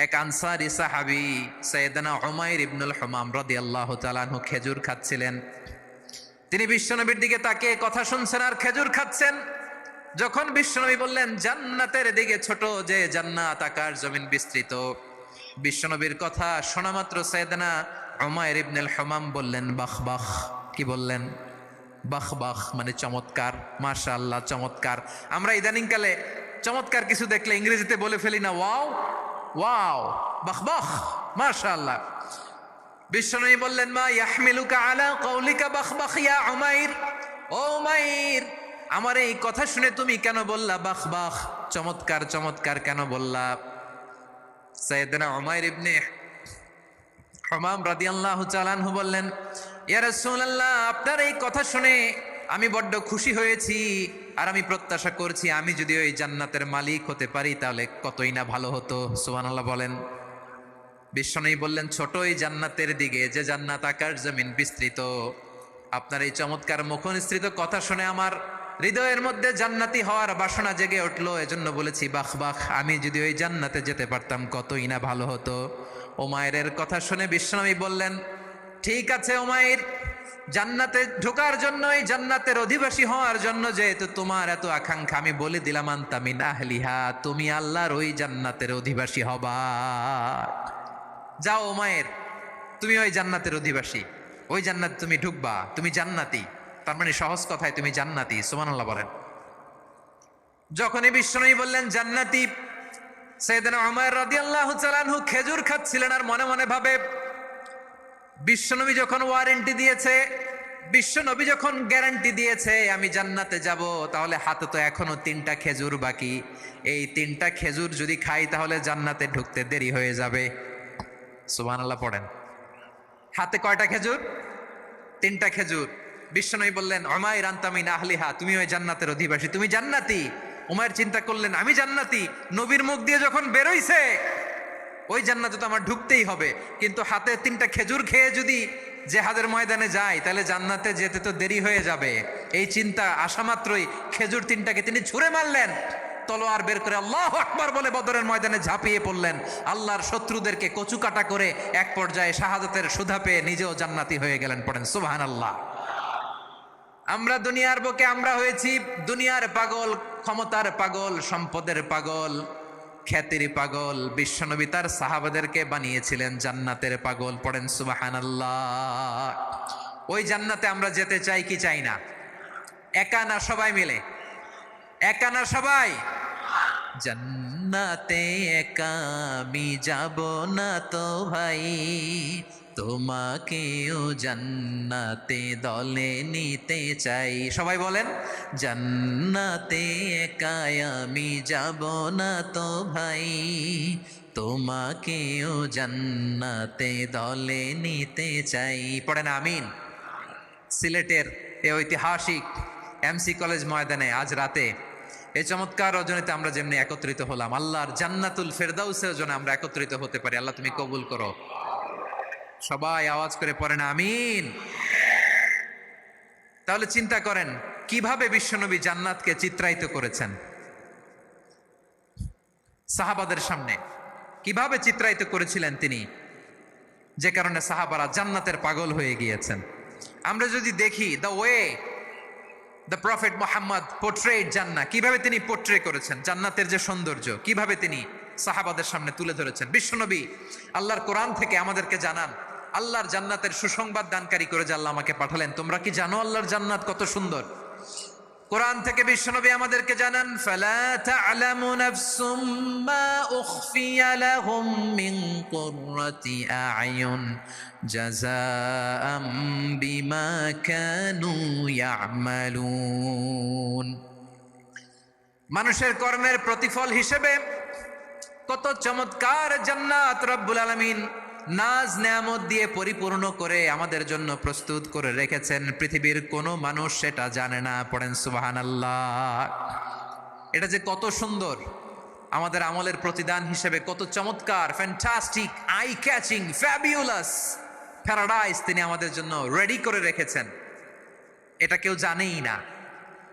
এক আনসারী সাহাবী সাইয়েদনা উমাইর ইবনুল হুমাম রাদিয়াল্লাহু তাআলা আনহু খেজুর খাচ্ছিলেন। তিনি বিশ্বনবীর দিকে তাকিয়ে কথা শুনছেন আর খেজুর খাচ্ছেন। যখন বিশ্বনবী বললেন জান্নাতের দিকে ছোট, যে জান্নাত আকাশ জমিন বিস্তৃত, বিশ্বনবীর কথা শোনা মাত্র সাইয়েদনা উমাইর ইবনুল হুমাম বললেন বাহ বাহ। কি বললেন? বাহ বাহ মানে চমৎকার, মাশাআল্লাহ চমৎকার। আমরা ইদানিং কালে চমৎকার কিছু দেখলে ইংরেজিতে বলে ফেলি না ওয়াও ওয়াও, বাহ বাহ, মাশাআল্লাহ। বিশ্বনবী বললেন মা ইয়াহমিলুকা আলা কওলিকা বাহ বাহ ইয়া উমাইর। ও উমাইর, আমার এই কথা শুনে তুমি কেন বললা বাহ বাহ, চমৎকার চমৎকার কেন বললা? সাইয়েদনা উমাইর ইবনে হুমাম রাদিয়াল্লাহু তাআলা আনহু বললেন ইয়া রাসূলুল্লাহ, আপনার এই কথা শুনে আমি বড্ড খুশি হয়েছি, আর আমি প্রত্যাশা করছি আমি যদি ওই জান্নাতের মালিক হতে পারি তাহলে কতই না ভালো হতো। সুবহানাল্লাহ বলেন। বিশ্বনবী বললেন ছোট ওই জান্নাতের দিকে, যে জান্নাত আকাশ জমিন বিস্তৃত। আপনার এই চমৎকার মুখনিসৃত কথা শুনে আমার হৃদয়ের মধ্যে জান্নাতি হওয়ার বাসনা জেগে উঠলো, এজন্য বলেছি বাহ বাহ, আমি যদি ওই জান্নাতে যেতে পারতাম কতই না ভালো হতো। উমাইরের কথা শুনে বিশ্বনবী বললেন ঠিক আছে উমাইর, জান্নাতে ঢোকার জন্য, এই জান্নাতের অধিবাসী হওয়ার জন্য যেহেতু তোমার এত আকাঙ্ক্ষা, আমি বলে দিলাম আনতা মিন আহলিহা, তুমি আল্লাহর ওই জান্নাতের অধিবাসী হবা। যাও উমাইর, তুমি ওই জান্নাতের অধিবাসী, ওই জান্নাতে তুমি ঢুকবা, তুমি জান্নাতি। তার মানে সহজ কথায় তুমি জান্নাতি। সুবহানাল্লাহ বলেন। যখনই বিশ্বনবী বললেন জান্নাতি, সাইয়েদনা উমাইর রাদিয়াল্লাহু তাআলা আনহু খেজুর খাচ্ছিলেন আর মনে মনে ভাবে বিশ্বনবী যখন ওয়ারেন্টি দিয়েছে, বিশ্বনবী যখন গ্যারান্টি দিয়েছে আমি জান্নাতে যাব, তাহলে হাতে তো এখনো 3টা খেজুর বাকি। এই 3টা খেজুর যদি খাই তাহলে জান্নাতে ঢুকতে দেরি হয়ে যাবে। সুবহানাল্লাহ পড়েন। হাতে কয়টা খেজুর? 3টা খেজুর। বিশ্বনবী বললেন উমাইর আনতা মিন আহলিহা, তুমি ওই জান্নাতের অধিবাসী, তুমি জান্নাতি। উমাইর চিন্তা করলেন আমি জান্নাতি, নবীর মুখ দিয়ে যখন বেরোইছে ওই জান্নাতে তো আমার ঢুকতেই হবে, কিন্তু হাতে 3টা খেজুর খেয়ে যদি জেহাদের ময়দানে যাই তাহলে জান্নাতে যেতে তো দেরি হয়ে যাবে। এই চিন্তা আসা মাত্রই খেজুর 3টাকে তিনি ছুঁড়ে মারলেন, তলোয়ার বের করে আল্লাহু আকবার বলে বদরের ময়দানে ঝাঁপিয়ে পড়লেন। আল্লাহর শত্রুদেরকে কচুকাটা করে এক পর্যায়ে শাহাদাতের সুধা পেয়ে নিজেও জান্নাতি হয়ে গেলেন। পড়েন সুবহানাল্লাহ। আমরা দুনিয়ার বুকে আমরা হয়েছি দুনিয়ার পাগল, ক্ষমতার পাগল, সম্পদের পাগল, খ্যাতির পাগল। বিশ্বনবী তার সাহাবাদেরকে বানিয়েছিলেন জান্নাতের পাগল। পড়েন সুবহানাল্লাহ। ওই জান্নাতে আমরা যেতে চাই কি চাই না? একা না সবাই মিলে? একা না সবাই? জান্নাতে একা আমি যাব না তো ভাই, তোমাকেও জান্নাতে দলে নিতে চাই। সবাই বলেন, জান্নাতে একাই আমি যাব না তো ভাই, তোমাকেও জান্নাতে দলে নিতে চাই। পড়েন আমিন। সিলেটের এই ঐতিহাসিক এমসি কলেজ ময়দানে আজ রাতে এই চমৎকার রজনীতে আমরা যেমনি একত্রিত হলাম, আল্লাহর জান্নাতুল ফেরদাউসের জন্য আমরা একত্রিত হতে পারি। আল্লাহ তুমি কবুল করো। সবাই আওয়াজ করে পড়েন আমিন। তাহলে চিন্তা করেন কিভাবে বিশ্বনবী জান্নাতকে চিত্রায়িত করেছেন সাহাবাদের সামনে, কিভাবে চিত্রায়িত করেছিলেন তিনি, যে কারণে সাহাবারা জান্নাতের পাগল হয়ে গিয়েছেন। আমরা যদি দেখি the way the prophet Mohammad portrait জান্নাত, কিভাবে তিনি পোর্ট্রে করেছেন জান্নাতের যে সৌন্দর্য, কিভাবে তিনি সাহাবাদের সামনে তুলে ধরেছেন। বিশ্বনবী আল্লাহর কোরআন থেকে আমাদেরকে জানান, আল্লাহর জান্নাতের সুসংবাদ দানকারী করে যে আল্লাহ আমাকে পাঠালেন। তোমরা কি জানো আল্লাহর জান্নাত কত সুন্দর? কোরআন থেকে বিশ্বনবী আমাদেরকে জানান, ফালা তা'লামু নাফসুম মা উখফিয়া লাহুম মিন কুররাতি আ'য়ুন জাযাআম বিমা কানু ইয়া'মালুন। মানুষের কর্মের প্রতিফল হিসেবে কত চমৎকার জান্নাত রব্বুল আলামিন নাজ নেয়ামত দিয়ে পরিপূর্ণ করে আমাদের জন্য প্রস্তুত করে রেখেছেন। পৃথিবীর কোনো মানুষ সেটা জানে না। পড়েন সুবহানাল্লাহ। এটা যে কত সুন্দর, আমাদের আমলের প্রতিদান হিসেবে কত চমৎকার, fantastic, eye catching, fabulous paradise তিনি আমাদের জন্য রেডি করে রেখেছেন। এটা কেউ জানেই না,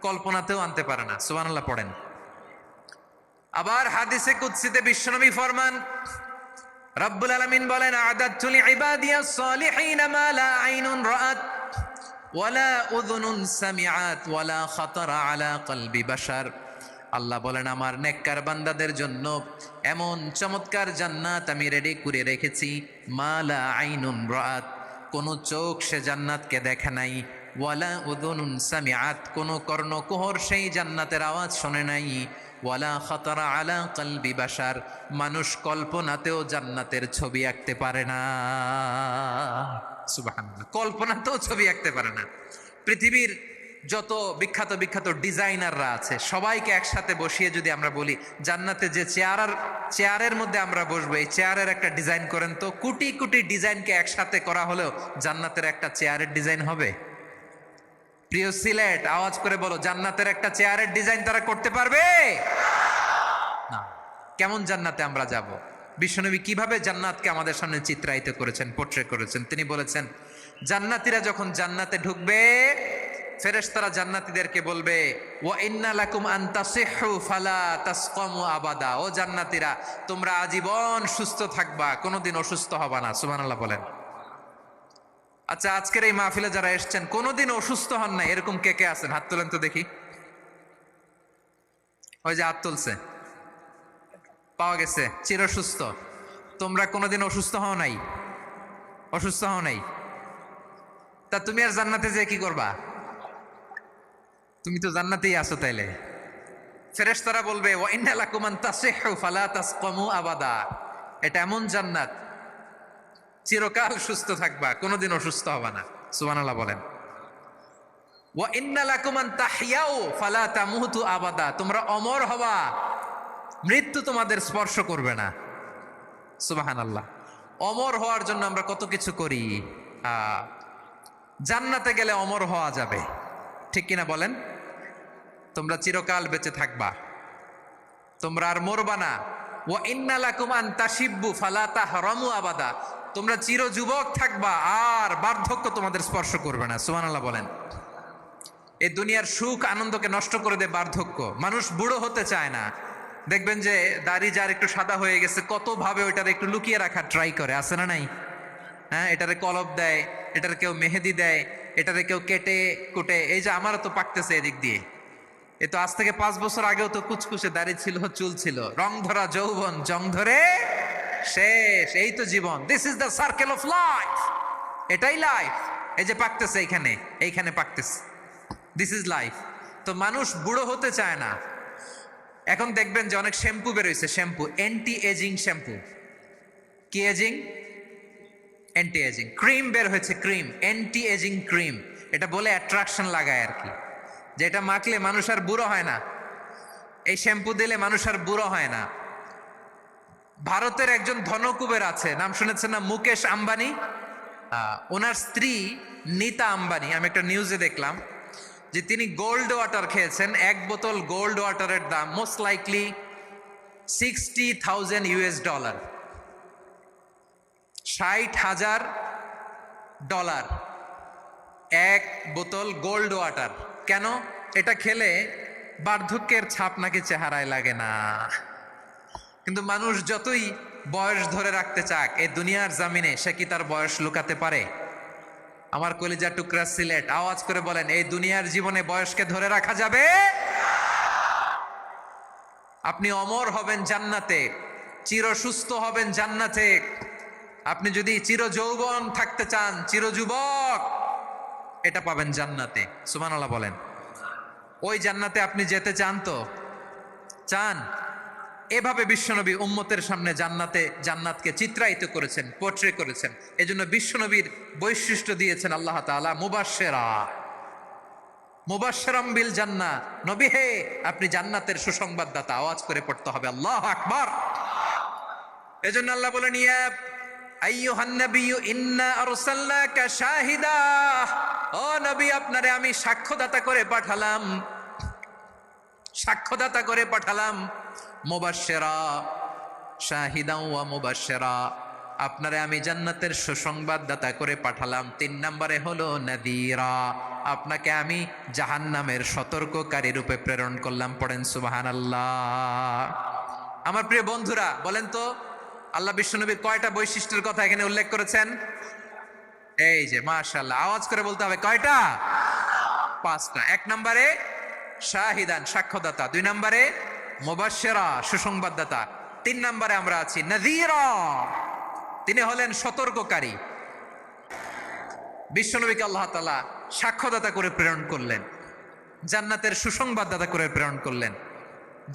কল্পনাতেও আনতে পারে না। সুবহানাল্লাহ পড়েন। আবার হাদিসে কুদসিতে বিশ্বনবী ফরমান, রব্বুল আলামিন বলেন, আ'দাতু লিইবাদিয়াস সালিহিনা মা লা আইনুন রাআত ওয়ালা উযুনুন সামিআত ওয়ালা খাতারা আলা কলবি বাশার। আল্লাহ বলেন, আমার নেককার বান্দাদের জন্য এমন চমৎকার জান্নাত আমি রেডি করে রেখেছি, মা লা আইনুন রাআত, কোন চোখ সে জান্নাতকে দেখে নাই, ওয়ালা উযুনুন সামিআত, কোন কর্ণকুহর সেই জান্নাতের আওয়াজ শোনে নাই, ওয়ালা খাতারা আলা কলবি বাশার, মানুষ কল্পনাতেও জান্নাতের ছবি আঁকতে পারে না। সুবহানাল্লাহ, কল্পনাতেও ছবি আঁকতে পারে না। পৃথিবীর যত বিখ্যাত বিখ্যাত ডিজাইনাররা আছে সবাইকে একসাথে বসিয়ে যদি আমরা বলি, জান্নাতে যে চেয়ারের মধ্যে আমরা বসবো, এই চেয়ারের একটা ডিজাইন করেন তো, কোটি কোটি ডিজাইনকে একসাথে করা হলেও জান্নাতের একটা চেয়ারের ডিজাইন হবে? প্রিয় সিলেট, আওয়াজ করে বলো, জান্নাতের একটা চেয়ারের ডিজাইন তারা করতে পারবে না। কেমন জান্নাতে আমরা যাব? বিশ্বনবী কিভাবে জান্নাতকে আমাদের সামনে চিত্রায়িত করেছেন, পোর্ট্রে করেছেন। তিনি বলেছেন, জান্নাতীরা যখন জান্নাতে ঢুকবে, ফেরেশতারা জান্নাতীদেরকে বলবে, ওয়া ইন্না লাকুম আন তাসিহু ফালা তাসকামু আবাদা। ও জান্নাতীরা, তোমরা আজীবন সুস্থ থাকবা, কোনোদিন অসুস্থ হবা না। সুবহানাল্লাহ বলেন। আচ্ছা, আজকের এই মাহফিলে যারা এসেছেন কোনোদিন অসুস্থ হন নাই, এরকম কে কে আছেন? হাত তোলেন তো দেখি। ওই যে হাত তুলছে, পাওয়া গেছে, চির সুস্থ। তোমরা কোনোদিন অসুস্থ হও নাই? অসুস্থ হও নাই? তা তুমি আর জান্নাতে যে কি করবা? তুমি তো জান্নাতেই আছো। তাইলে ফেরেশতারা বলবে, ওয়া ইন্না লাকুম আন তাসিহু ফালা তাসকামু আবাদা। এটা এমন জান্নাত, চিরকাল সুস্থ থাকবা, কোনোদিন অসুস্থ হবা না। সুবহানাল্লাহ বলেন। ওয়া ইন্না লাকুম আন তাহইয়াউ ফালা তামুতু আবাদা। তোমরা অমর হবা, মৃত্যু তোমাদের স্পর্শ করবে না। সুবহানাল্লাহ। অমর হওয়ার জন্য আমরা কত কিছু করি। জান্নাতে গেলে অমর হওয়া যাবে, ঠিক কিনা বলেন? তোমরা চিরকাল বেঁচে থাকবা, তোমরা আর মরবা না। ওয়া ইন্না লাকুম আন তাশিব্বু ফালা তাহরামু আবাদা। তোমরা চির যুবক থাকবা, আর বার্ধক্য তোমাদের স্পর্শ করবে না। সুবহানাল্লাহ বলেন। এই দুনিয়ার সুখ আনন্দকে নষ্ট করে দেয় বার্ধক্য। মানুষ বুড়ো হতে চায় না। দেখবেন যে দাড়ি যার একটু সাদা হয়ে গেছে, কত ভাবে ওইটারে একটু লুকিয়ে রাখার ট্রাই করে, আছে না নাই? হ্যাঁ, এটারে কলপ দেয়, এটারে কেউ মেহেদি দেয়, এটারে কেউ কেটে কুটে। এই যে আমারও তো পাকতেছে এদিক দিয়ে, এ তো আজ থেকে 5 বছর আগেও তো কুচকুচে দাড়ি ছিল, চুল ছিল, রং ধরা যৌবন, জং ধরে শেষ। এই তো জীবন। This is the circle of life. এটাই লাইফ। এই যে পাকতেছে, এইখানে পাকতেছে, দিস ইজ লাইফ। তো মানুষ বুড়ো হতে চায় না। এখন দেখবেন যে অনেক শ্যাম্পু বেরোইছে, শ্যাম্পু, অ্যান্টি এজিং শ্যাম্পু। কি এজিং? অ্যান্টি এজিং ক্রিম বের হয়েছে, ক্রিম অ্যান্টি এজিং ক্রিম। এটা বলে অ্যাট্রাকশন লাগায় আর কি, যে এটা মাখলে মানুষ আর বুড়ো হয় না, এই শ্যাম্পু দিলে মানুষ আর বুড়ো হয় না। ভারতের একজন ধনকুবের আছে, নাম শুনেছেন না, মুকেশ আম্বানি। ওনার স্ত্রী নীতা আম্বানি, আমি একটা নিউজে দেখলাম যে তিনি গোল্ড ওয়াটার খেয়েছেন। এক বোতল গোল্ড ওয়াটারের দাম মোস্ট লাইকলি $60,000, $60,000 এক বোতল গোল্ড ওয়াটার। কেন? এটা খেলে বার্ধক্যের ছাপ নাকি চেহারায় লাগে না। কিন্তু মানুষ যতই বয়স ধরে রাখতে চাক এই দুনিয়ার জামিনে, সে কি তার বয়স লুকাতে পারে? আমার কলিজা টুকরা সিলেট, আওয়াজ করে বলেন, এই দুনিয়ার জীবনে বয়সকে ধরে রাখা যাবে? আপনি অমর হবেন জান্নাতে, চির সুস্থ হবেন জান্নাতে। আপনি যদি চির যৌবন থাকতে চান, চির যুবক, এটা পাবেন জান্নাতে। সুবহানাল্লাহ বলেন। ওই জান্নাতে আপনি যেতে চান তো? চান? এভাবে বিশ্বনবী উম্মতের সামনে জান্নাতকে চিত্রায়িত করেছেন, পোর্ট্রে করেছেন। এজন্য বিশ্বনবীর বৈশিষ্ট্য দিয়েছেন আল্লাহ তাআলা মুবাশশিরাম বিল জান্নাহ। নবী হে, আপনি জান্নাতের সুসংবাদদাতা। আওয়াজ করে পড়তে হবে আল্লাহু আকবার। এজন্য আল্লাহ বলেন, ইয়া আইয়ুহান নাবিয়্যু ইন্না আরসালনাকা শাহিদা। ও নবী, আপনারে আমি সাক্ষ্যদাতা করে পাঠালাম, সাক্ষ্যদাতা করে পাঠালাম। মুবাশশিরা, শাহিদা ওয়া মুবাশশিরা, আপনারে আমি জান্নাতের সুসংবাদদাতা করে পাঠালাম। 3 নম্বরে হলো নাযীরা, আপনাকে আমি জাহান্নামের সতর্ককারী রূপে প্রেরণ করলাম। পড়েন সুবহানাল্লাহ। আমার প্রিয় বন্ধুরা, বলেন তো আল্লাহ বিশ্বনবীর কয়টা বৈশিষ্ট্যের কথা এখানে উল্লেখ করেছেন? এই যে মাশাআল্লাহ, আওয়াজ করে বলতে হবে, কয়টা? 5টা। 1 নম্বরে শাহিদান, সাক্ষ্যদাতা। 2 নম্বরে মুবাশশিরা, সুসংবাদদাতা। 3 নম্বরে আমরা আছি নাযীরা, তিনি হলেন সতর্ককারী। বিশ্বনবীকে আল্লাহ তাআলা সাক্ষ্যদাতা করে প্রেরণ করলেন, জান্নাতের সুসংবাদদাতা করে প্রেরণ করলেন,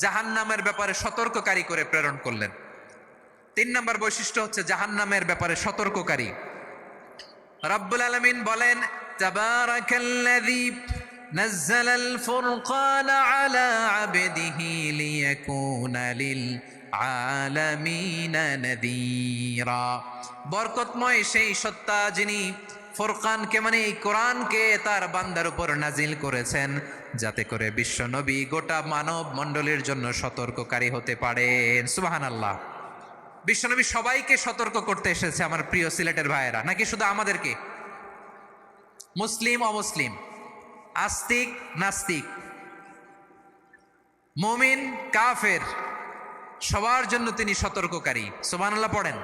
জাহান্নামের ব্যাপারে সতর্ককারী করে প্রেরণ করলেন। 3 নম্বর বৈশিষ্ট্য হচ্ছে জাহান্নামের ব্যাপারে সতর্ককারী। রব্বুল আলামিন বলেন, তাবারাকাল্লাযী নাযালাল ফুরকানা আলা আবদিহি লিয়াকুনা লিল আলামিনা নাযীরা। বরকতময় সেই সত্তা যিনি ফুরকানকে, মানে এই কোরআনকে তার বান্দার উপর নাজিল করেছেন, যাতে করে বিশ্ব নবী গোটা মানব মণ্ডলীর জন্য সতর্ককারী হতে পারেন। সুবহানাল্লাহ। বিশ্বনবী সবাইকে সতর্ক করতে এসেছে, আমার প্রিয় সিলেটের ভাইয়েরা, নাকি শুধু আমাদেরকে? মুসলিম অমুসলিম, আস্তিক নাস্তিক, মুমিন কাফের, সবার জন্য তিনি সতর্ককারী। সুবহানাল্লাহ পড়েন।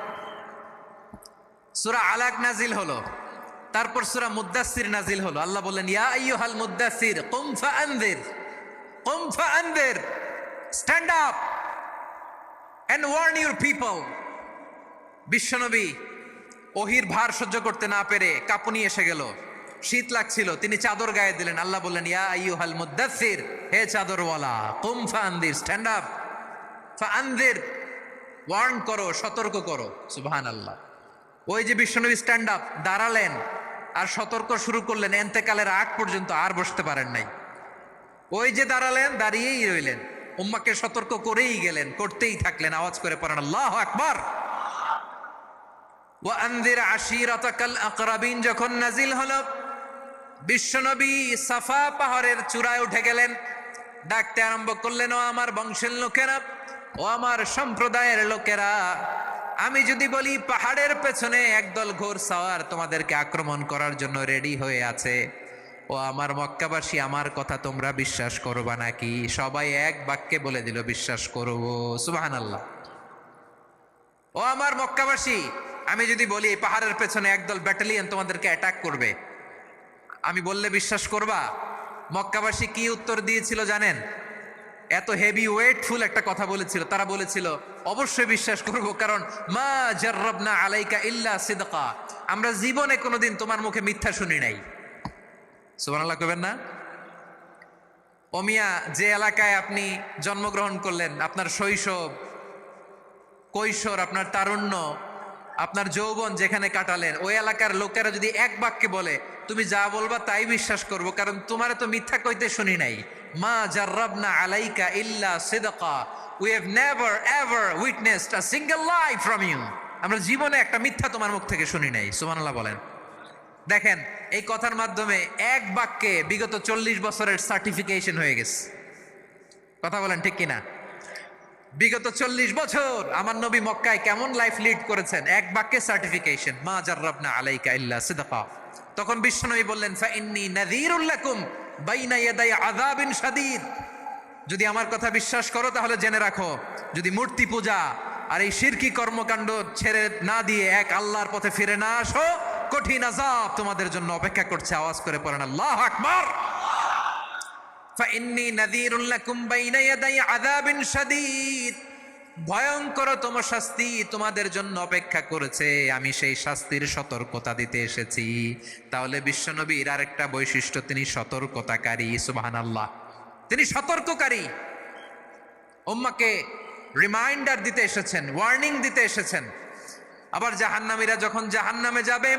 সূরা আলাক নাজিল হলো, তারপর সূরা মুদ্দাসসির নাজিল হলো। আল্লাহ বললেন, ইয়া আইয়ুহাল মুদ্দাসসির কুম ফাআনযির, কুম ফাআনযির, stand up and warn your people. বিশ্বনবী ওহির ভার সহ্য করতে না পেরে কাঁপুনি এসে গেল, শীত লাগছিল, তিনি চাদর গায়ে দিলেন। আল্লাহ বললেন, ইয়া আইয়ুহাল মুদ্দাসসির, হে চাদরওয়ালা, কুম ফাআনযির, স্ট্যান্ড আপ, ফাআনযির, ওয়ার্ন করো, সতর্ক করো। সুবহানাল্লাহ। ওই যে বিশ্বনবী স্ট্যান্ড আপ, দাঁড়ালেন আর সতর্ক শুরু করলেন, এন্তেকালের আগ পর্যন্ত আর বসতে পারেন নাই। ওই যে দাঁড়ালেন, দাঁড়িয়েই রইলেন, উম্মাকে সতর্ক করেই গেলেন, করতেই থাকলেন। আওয়াজ করে পড়েন আল্লাহু আকবার। ওয়া আনযির আশীরাতাকাল আকরাবিন যখন নাজিল হলো, বিশ্বনবী সাফা পাহাড়ের চূড়ায় উঠে গেলেন, ডাকতে আরম্ভ করলেন, ও আমার বংশের লোকেরা, ও আমার সম্প্রদায়ের লোকেরা, আমি যদি বলি পাহাড়ের পেছনে একদল ঘোড়সাওয়ার তোমাদেরকে আক্রমণ করার জন্য রেডি হয়ে আছে, ও আমার মক্কাবাসী, আমার কথা তোমরা বিশ্বাস করবা নাকি? সবাই এক বাক্যে বলে দিল, বিশ্বাস করব। সুবহানাল্লাহ। ও আমার মক্কাবাসী, আমি যদি বলি এই পাহাড়ের পেছনে একদল ব্যাটালিয়ন তোমাদেরকে অ্যাটাক করবে, আমি বললে বিশ্বাস করবা? মক্কাবাসী কি উত্তর দিয়েছিল জানেন? এত হেভি ওয়েটফুল একটা কথা বলেছিল। তারা বলেছিল, অবশ্যই বিশ্বাস করব, কারণ মা জাররাবনা আলাইকা ইল্লা সিদকা, আমরা জীবনে কোনোদিন তোমার মুখে মিথ্যা শুনি নাই। সুবহানাল্লাহ কইবেন না? ও মিয়া, যে এলাকায় আপনি জন্মগ্রহণ করলেন, আপনার শৈশব, কৈশোর, আপনার তারুণ্য, আপনার যৌবন যেখানে কাটালেন ওই এলাকার লোকেরা যদি এক বাক্যে বলে তুমি যা বলবা তাই বিশ্বাস করব, কারণ তোমারে তো মিথ্যা কইতে শুনি নাই। মা জাররাবনা আলাইকা ইল্লা সিদকা, we have never ever witnessed a single lie from you. আমরা জীবনে একটা মিথ্যা তোমার মুখ থেকে শুনি নাই। সুবহানাল্লাহ বলেন। দেখেন এই কথার মাধ্যমে এক বাক্যে বিগত 40 বছরের সার্টিফিকেশন হয়ে গেছে। কথা বলেন ঠিক কিনা? বিগত 40 বছর আমার নবী মক্কায় কেমন লাইফ লিড করেছেন, এক বাক্যে সার্টিফিকেশন, মা জাররাবনা আলাইকা ইল্লা সিদকা। তখন বিশ্বনবী বললেন ফা ইন্নী নাযীরুল লাকুম বাইনা ইয়াদাই আযাবিন শাদীদ। যদি আমার কথা বিশ্বাস করো তাহলে জেনে রাখো, যদি মূর্তি পূজা আর এই শিরকি কর্মকাণ্ড ছেড়ে না দিয়ে এক আল্লাহর পথে ফিরে না আসো, কঠিন আযাব তোমাদের জন্য অপেক্ষা করছে। আওয়াজ করে পড়েন আল্লাহু আকবার। ফাইন্নী নাযীরুল লাকুম বাইনা ইয়াদাই আযাবিন শাদীদ। ভয়ঙ্করতম শাস্তি তোমাদের জন্য অপেক্ষা করেছে, আমি সেই শাস্তির সতর্কতা দিতে এসেছি। তাহলে বিশ্বনবীর আরেকটা বৈশিষ্ট্য, তিনি সতর্কতাকারী। সুবহানাল্লাহ, তিনি সতর্ককারী। উম্মাহকে রিমাইন্ডার দিতে এসেছেন, ওয়ার্নিং দিতে এসেছেন। আবার জাহান্নামীরা যখন জাহান্নামে যাবে,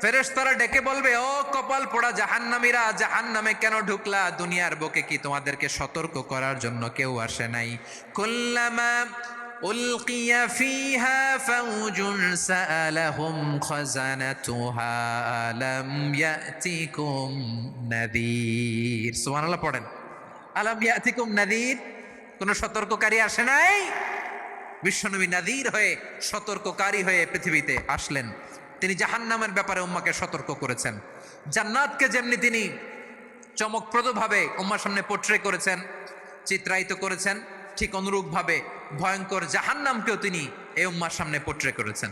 ফেরেশতারা ডেকে বলবে, ও কপাল পোড়া জাহান্নামীরা, জাহান্নামে কেন ঢুকলা? দুনিয়ার বুকে কি তোমাদেরকে সতর্ক করার জন্য কেউ আসে নাই? কুল্লামা উলকিয়া ফিহা ফাউজুন সাআলাহুম খাজানাতুহা আলাম ইয়াতিকুম নাযীর। সুবহানাল্লাহ পড়েন, আলাম ইয়াতিকুম নাযীর। কোন সতর্ককারী আসে নাই? বিশ্বনবী নাযীর হয়ে, সতর্ককারী হয়ে পৃথিবীতে আসলেন। তিনি জাহান্নামের ব্যাপারে উম্মাকে সতর্ক করেছেন। জান্নাতকে যেমনি তিনি চমকপ্রদভাবে উম্মার সামনে পোট্রে করেছেন, চিত্রায়িত করেছেন, ঠিক অনুরূপভাবে ভয়ঙ্কর জাহান্নামকেও তিনি এই উম্মার সামনে পোট্রে করেছেন।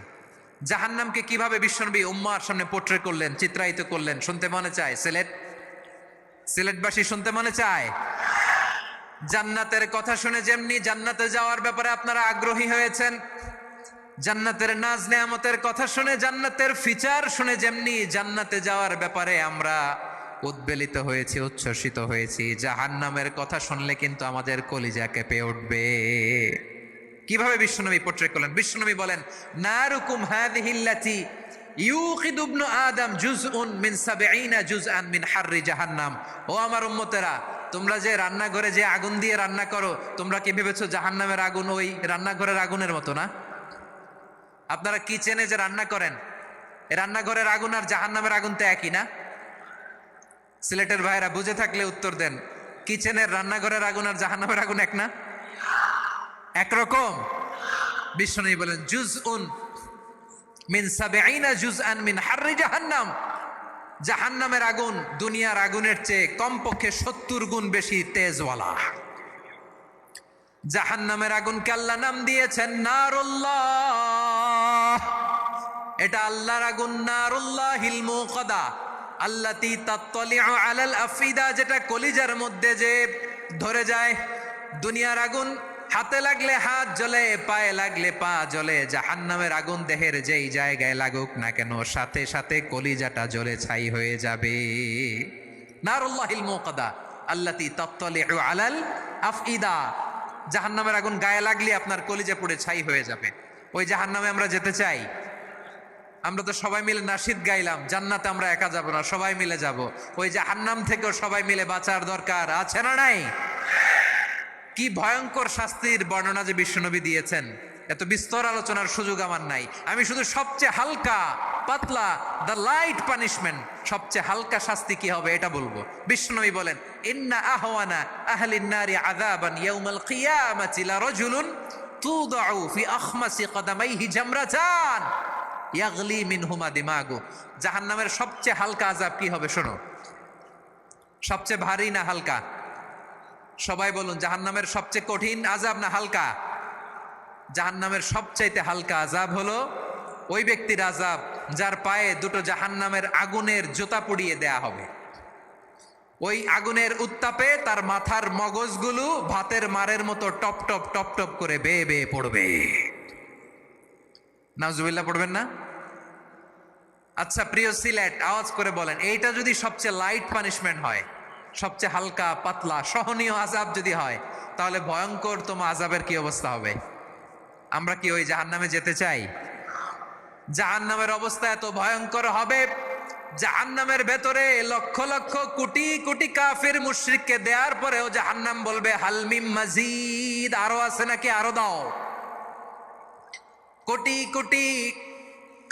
জাহান্নামকে কিভাবে বিশ্বনবী উম্মার সামনে পোট্রে করলেন, চিত্রায়িত করলেন, শুনতে মনে চায়? সিলেটবাসী শুনতে মনে চায়? জান্নাতের কথা শুনে যেমনি জান্নাতে যাওয়ার ব্যাপারে আপনারা আগ্রহী হয়েছেন, জান্নাতের নাজ নেয়ামতের কথা শুনে, জান্নাতের ফিচার শুনে যেমনি জান্নাতে যাওয়ার ব্যাপারে আমরা উদ্বেলিত হয়েছি, উচ্ছ্বসিত হয়েছি, জাহান্নামের কথা শুনলে কিন্তু আমাদের কলিজা কেঁপে উঠবে। কিভাবে বিশ্বনবী পোট্রে করলেন? বিশ্বনবী বলেন, নারুকুম হাযিহিল্লাতী ইউকিদু ইবনু আদম জুজউন মিন ৭০ জুজআন মিন হাররি জাহান্নাম। ও আমার উম্মতেরা, তোমরা যে রান্নাঘরে যে আগুন দিয়ে রান্না করো, তোমরা কি ভেবেছো জাহান্নামের আগুন ওই রান্নাঘরের আগুনের মতো না? আপনারা কিচেনে যে রান্না করেন, রান্নাঘরের আগুন আর জাহান্নামের আগুন তো একই না? সিলেটের ভাইরা বুঝে থাকলে উত্তর দেন, কিচেনের রান্নাঘরের আগুন আর জাহান্নামের আগুন এক না? একরকম? বিশ্বনবী বলেন, জুজউন মিন ৭০ জুজআন মিন হাররি জাহান্নাম। জাহান্নামের আগুন দুনিয়ার আগুনের চেয়ে কমপক্ষে ৭০ গুণ বেশি তেজওয়ালা। জাহান্নামের আগুনকে আল্লাহ নাম দিয়েছেন নারুল্লাহ। এটা আল্লাহর আগুন, নারুল্লাহিল মুকাদা আল্লাতী তাত্তালিউ আলাল আফিদা, যেটা কলিজার মধ্যে যে ধরে যায়। দুনিয়ার আগুন হাতে লাগলে হাত জ্বলে, পায়ে লাগলে পা জ্বলে। জাহান্নামের আগুন দেহের যেই জায়গায় লাগুক না কেন, সাথে সাথে কলিজাটা জ্বলে ছাই হয়ে যাবে। নারুল্লাহিল মুকাদা আল্লাতী তাত্তালিউ আলাল আফইদা। জাহান্নামের আগুন গায়ে লাগলে আপনার কলিজা পুড়ে ছাই হয়ে যাবে। ওই জাহান্নামে আমরা যেতে চাই? আমরা তো সবাই মিলে নাশিদ গাইলাম, জান্নাতে আমরা একা যাব না, সবাই মিলে যাব। ওই জাহান্নাম থেকেও সবাই মিলে বাঁচার দরকার আছে না নাই? কি ভয়ঙ্কর শাস্তির বর্ণনা যে বিশ্বনবী দিয়েছেন, এত বিস্তর আলোচনার সুযোগ আমার নাই। আমি শুধু সবচেয়ে হালকা পাতলা, দ্য লাইট পানিশমেন্ট, সবচেয়ে হালকা শাস্তি কি হবে এটা বলবো। বিশ্বনবী বলেন, ইন্না আহওয়ানা আহলিন নারি আযাবান ইয়াউমাল কিয়ামাতি লারাজুলুন তুদাউ ফি আখমাসি কদামাইহি জামরাতান ইয়াগলি মিনহুমা দিমাগু। জাহান্নামের সবচেয়ে হালকা আযাব কি হবে শোনো। সবচেয়ে ভারী না হালকা? সবাই বলুন, জাহান্নামের সবচেয়ে কঠিন আযাব না হালকা? জাহান্নামের সবচাইতে হালকা আযাব হলো ওই ব্যক্তির আযাব যার পায়ে দুটো জাহান্নামের আগুনের জুতা পুড়িয়ে দেয়া হবে। ওই আগুনের উত্তাপে তার মাথার মগজগুলো ভাতের মারের মতো টপ টপ টপ টপ করে বেয়ে বেয়ে পড়বে। নাউজুবিল্লাহ পড়বেন না? আচ্ছা প্রিয় সিলেট, আওয়াজ করে বলেন, এইটা যদি সবচেয়ে লাইট পানিশমেন্ট হয়, সবচেয়ে হালকা পাতলা সহনীয় আযাব যদি হয়, তাহলে ভয়ঙ্কর তোমার আযাবের কি অবস্থা হবে? আমরা কি ওই জাহান্নামে যেতে চাই? জাহান্নামের অবস্থা এত ভয়ঙ্কর হবে, জাহান্নামের ভেতরে লক্ষ লক্ষ কোটি কোটি কাফির মুশরিককে দেওয়ার পরেও জাহান্নাম বলবে হাল মিম মাজিদ, আরো আছে নাকি, আরো দাও। কোটি কোটি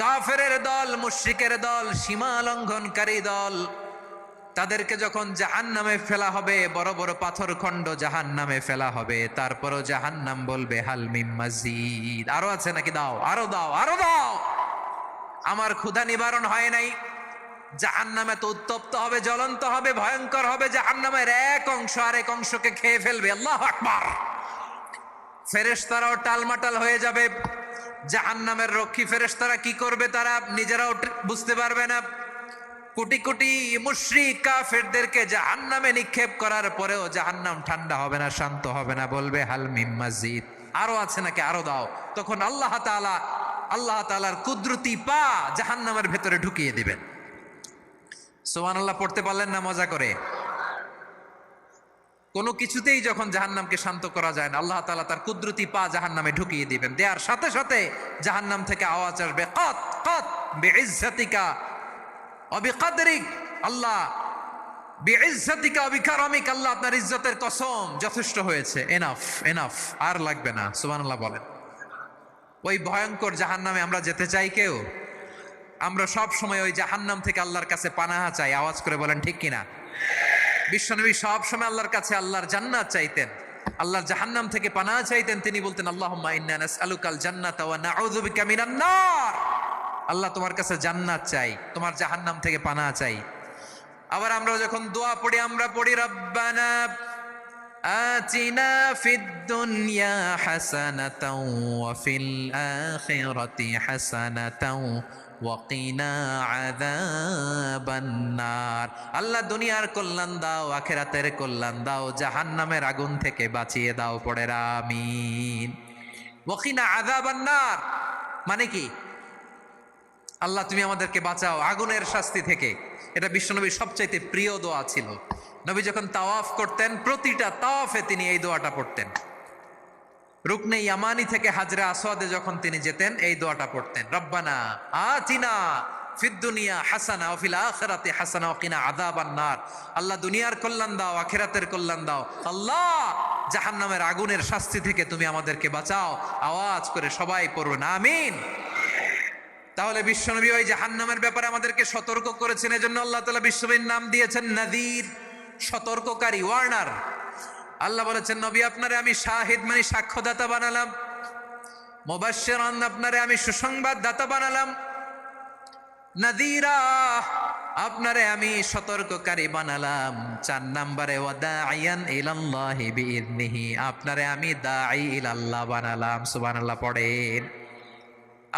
কাফেরের দল, মুশরিকের দল, সীমা লঙ্ঘনকারী দল, তাদেরকে যখন জাহান্নামে ফেলা হবে, বড় বড় পাথর খণ্ড জাহান্নামে ফেলা হবে, তারপরও জাহান্নাম বলবে হাল মিম মাজিদ, আরো আছে নাকি, দাও, আরো দাও, আরো দাও। আমার ক্ষুধা নিবারণ হয় নাই। জাহান্নামে তো উত্তপ্ত হবে, জ্বলন্ত হবে, ভয়ঙ্কর হবে। জাহান্নামের এক অংশ আরেক অংশকে খেয়ে ফেলবে। আল্লাহু আকবার। ফেরেশতারাও টালমাটাল হয়ে যাবে। জাহান্নামের রক্ষী ফেরেশতারা কি করবে তারা নিজেরাও বুঝতে পারবে না। কোটি কোটি মুশরিক কাফেরদেরকে জাহান্নামে নিক্ষেপ করার পরেও জাহান্নাম ঠান্ডা হবে না, শান্ত হবে না, বলবে হাল মিম মাজিদ, আরো আছে নাকি, আরো দাও। তখন আল্লাহ তাআলার কুদরতি পা জাহান্নামের ভেতরে ঢুকিয়ে দিবেন। সুবহানাল্লাহ পড়তে পারলেন না মজা করে? কোনো কিছুতেই যখন জাহান্নামকে শান্ত করা যায় না, আল্লাহ তাআলা তার কুদরতি পা জাহান্নামে ঢুকিয়ে দিবেন। দেওয়ার সাথে সাথে জাহান্নাম থেকে আওয়াজ আসবে, কত কত বিইজ্জাতিকা ওয়া বিকদরিক, আল্লাহ বিইজ্জাতিকা ওয়া বিকারামিক, আল্লাহ আপনার ইজ্জতের কসম, যথেষ্ট হয়েছে, এনাফ এনাফ, আর লাগবে না। সুবহানাল্লাহ বলেন। ওই ভয়ঙ্কর জাহান্নামে আমরা যেতে চাই কেউ? আমরা সব সময় ওই জাহান্নাম থেকে আল্লাহর কাছে পানাহা চাই। আওয়াজ করে বলেন ঠিক কিনা? বিশ্বনবী সব সময় আল্লাহর কাছে আল্লাহর জান্নাত চাইতেন, আল্লাহর জাহান্নাম থেকে পানাহা চাইতেন। তিনি বলতেন আল্লাহুম্মা ইন্না নাসআলুকাল জান্নাতা ওয়া নাউযু বিকা মিনান নার। আল্লাহ তোমার কাছে জান্নাত চাই, তোমার জাহান্নাম থেকে পানাহা চাই। আবার আমরা যখন দোয়া পড়ি, আমরা পড়ি রব্বানা আতিনা ফিদ দুনিয়া হাসানাতাও ওয়া ফিল আখিরাতি হাসানাতাও ওয়া কিনা আযাবান নার। আল্লাহ দুনিয়ার কল্যাণ দাও, আখিরাতের কল্যাণ দাও, জাহান্নামের আগুন থেকে বাঁচিয়ে দাও। পড়ে আমিন। ওয়া কিনা আযাবান নার মানে কি? আল্লাহ তুমি আমাদেরকে বাঁচাও আগুনের শাস্তি থেকে। এটা বিশ্বনবীর সবচাইতে প্রিয় দোয়া ছিল। নবী যখন তাওয়াফ করতেন, প্রতিটা তাওয়াফে তিনি এই দোয়াটা পড়তেন। রুকনে ইয়ামানি থেকে হাজরে আসওয়াদে যখন তিনি যেতেন, এই দোয়াটা পড়তেন, রব্বানা আতিনা ফিদ দুনিয়া হাসানা ওয়া ফিল আখিরাতি হাসানা ওয়া কিনা আযাবান নার। আল্লাহ দুনিয়ার কল্যাণ দাও, আখিরাতের কল্যাণ দাও। আল্লাহ জাহান্নামের আগুনের শাস্তি থেকে তুমি আমাদেরকে বাঁচাও। আওয়াজ করে সবাই পড়ুন আমিন। তাহলে বিশ্বনবী ওই জাহান্নামের ব্যাপারে আমাদেরকে সতর্ক করেছেন। এজন্য আল্লাহ তাআলা বিশ্বনবীর নাম দিয়েছেন নাযীর, সতর্ককারী, ওয়ার্নার। আল্লাহ বলেছেন নবী আপনারে আমি শাহিদ মানে সাক্ষ্যদাতা বানালাম, মুবাশশিরান আপনারে আমি সুসংবাদ দাতা বানালাম, নাযীরা আপনারে আমি সতর্ককারী বানালাম। 4 নম্বরে ওয়া দাঈয়ান ইলাল্লাহি বিইذনিহি, আপনারে আমি দাঈ ইলাল্লাহ বানালাম। সুবহানাল্লাহ পড়েন।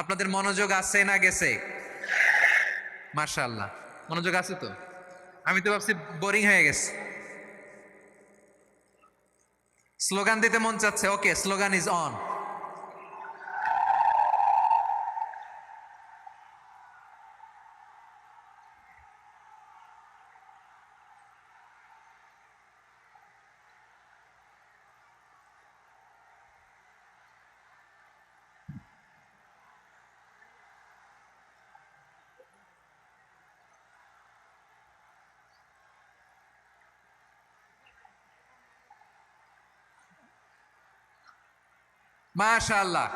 আপনাদের মনোযোগ আছে না গেছে? মাশাআল্লাহ মনোযোগ আছে তো। আমি তো ভাবছি বোরিং হয়ে গেছে। স্লোগান দিতে মন চাচ্ছে। ওকে, স্লোগান ইজ অন। মাশাআল্লাহ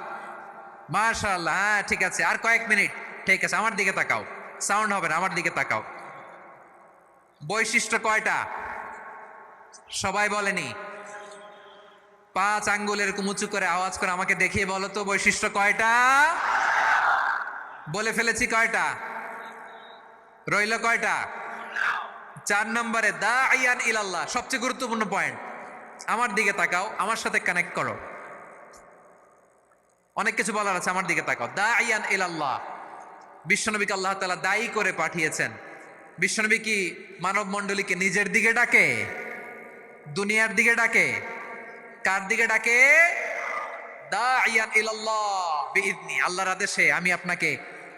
মাশাআল্লাহ। হ্যাঁ ঠিক আছে, আর কয়েক মিনিট। ঠিক আছে, আমার দিকে তাকাও, সাউন্ড হবে না, আমার দিকে তাকাও। বৈশিষ্ট্য কয়টা সবাই বলেনি? 5 আঙ্গুলের উঁচু করে আওয়াজ করে আমাকে দেখিয়ে বলো তো বৈশিষ্ট্য কয়টা? বলে ফেলেছি কয়টা? রইল কয়টা? 4 নম্বরে দাঈয়ান ইলাল্লাহ, সবচেয়ে গুরুত্বপূর্ণ পয়েন্ট। আমার দিকে তাকাও, আমার সাথে কানেক্ট করো। অনেক কিছু বলার আছে, আমার দিকে তাকাও। দাঈয়ান ইলাল্লাহ, বিশ্বনবীকে আল্লাহ তাআলা দায়ী করে পাঠিয়েছেন। বিশ্বনবী কি মানব মণ্ডলীকে নিজের দিকে ডাকে? দুনিয়ার দিকে ডাকে? কার দিকে ডাকে? দাঈয়ান ইলাল্লাহ বিইذনি, আল্লাহর আদেশে আমি আপনাকে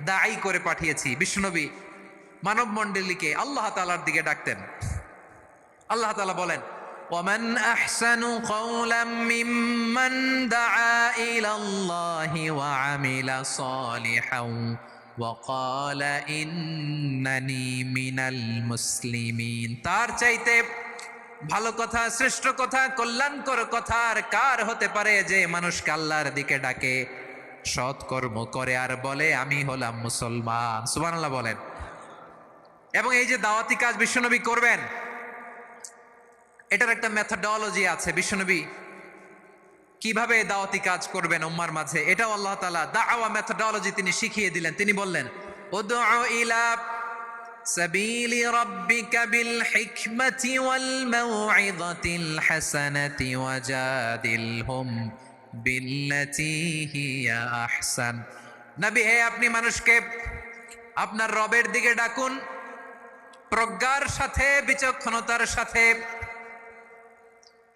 দায়ী করে পাঠিয়েছি। বিশ্বনবী মানব মণ্ডলীকে আল্লাহ তাআলার দিকে ডাকতেন। আল্লাহ তাআলা বলেন ومن أحسن قولا ممن دعا إلى الله وعمل صالحا وقال إنني من المسلمين। তার চাইতে ভালো কথা, শ্রেষ্ঠ কথা, কল্যাণকর কথা আর কার হতে পারে যে মানুষকে আল্লাহর দিকে ডাকে, সৎ কর্ম করে আর বলে আমি হলাম মুসলমান। সুবহানাল্লাহ বলেন। এবং এই যে দাওয়াতি কাজ বিশ্বনবী করবেন, এটার একটা মেথডোলজি আছে। বিশ্বনবী কিভাবে দাওয়াতি কাজ করবেন উম্মার মাঝে, এটাও আল্লাহ তাআলা দাওয়া মেথডোলজি তিনি শিখিয়ে দিলেন। তিনি বললেন, উদউ ইলা সাবিলি রাব্বিকা বিল হিকমাতি ওয়াল মাউইযাতিল হাসানাতি ওয়াজাদিলহুম বিল্লাতী হিয়া আহসান। নবী হে, আপনি মানুষকে আপনার রবের দিকে ডাকুন প্রজ্ঞার সাথে, বিচক্ষণতার সাথে,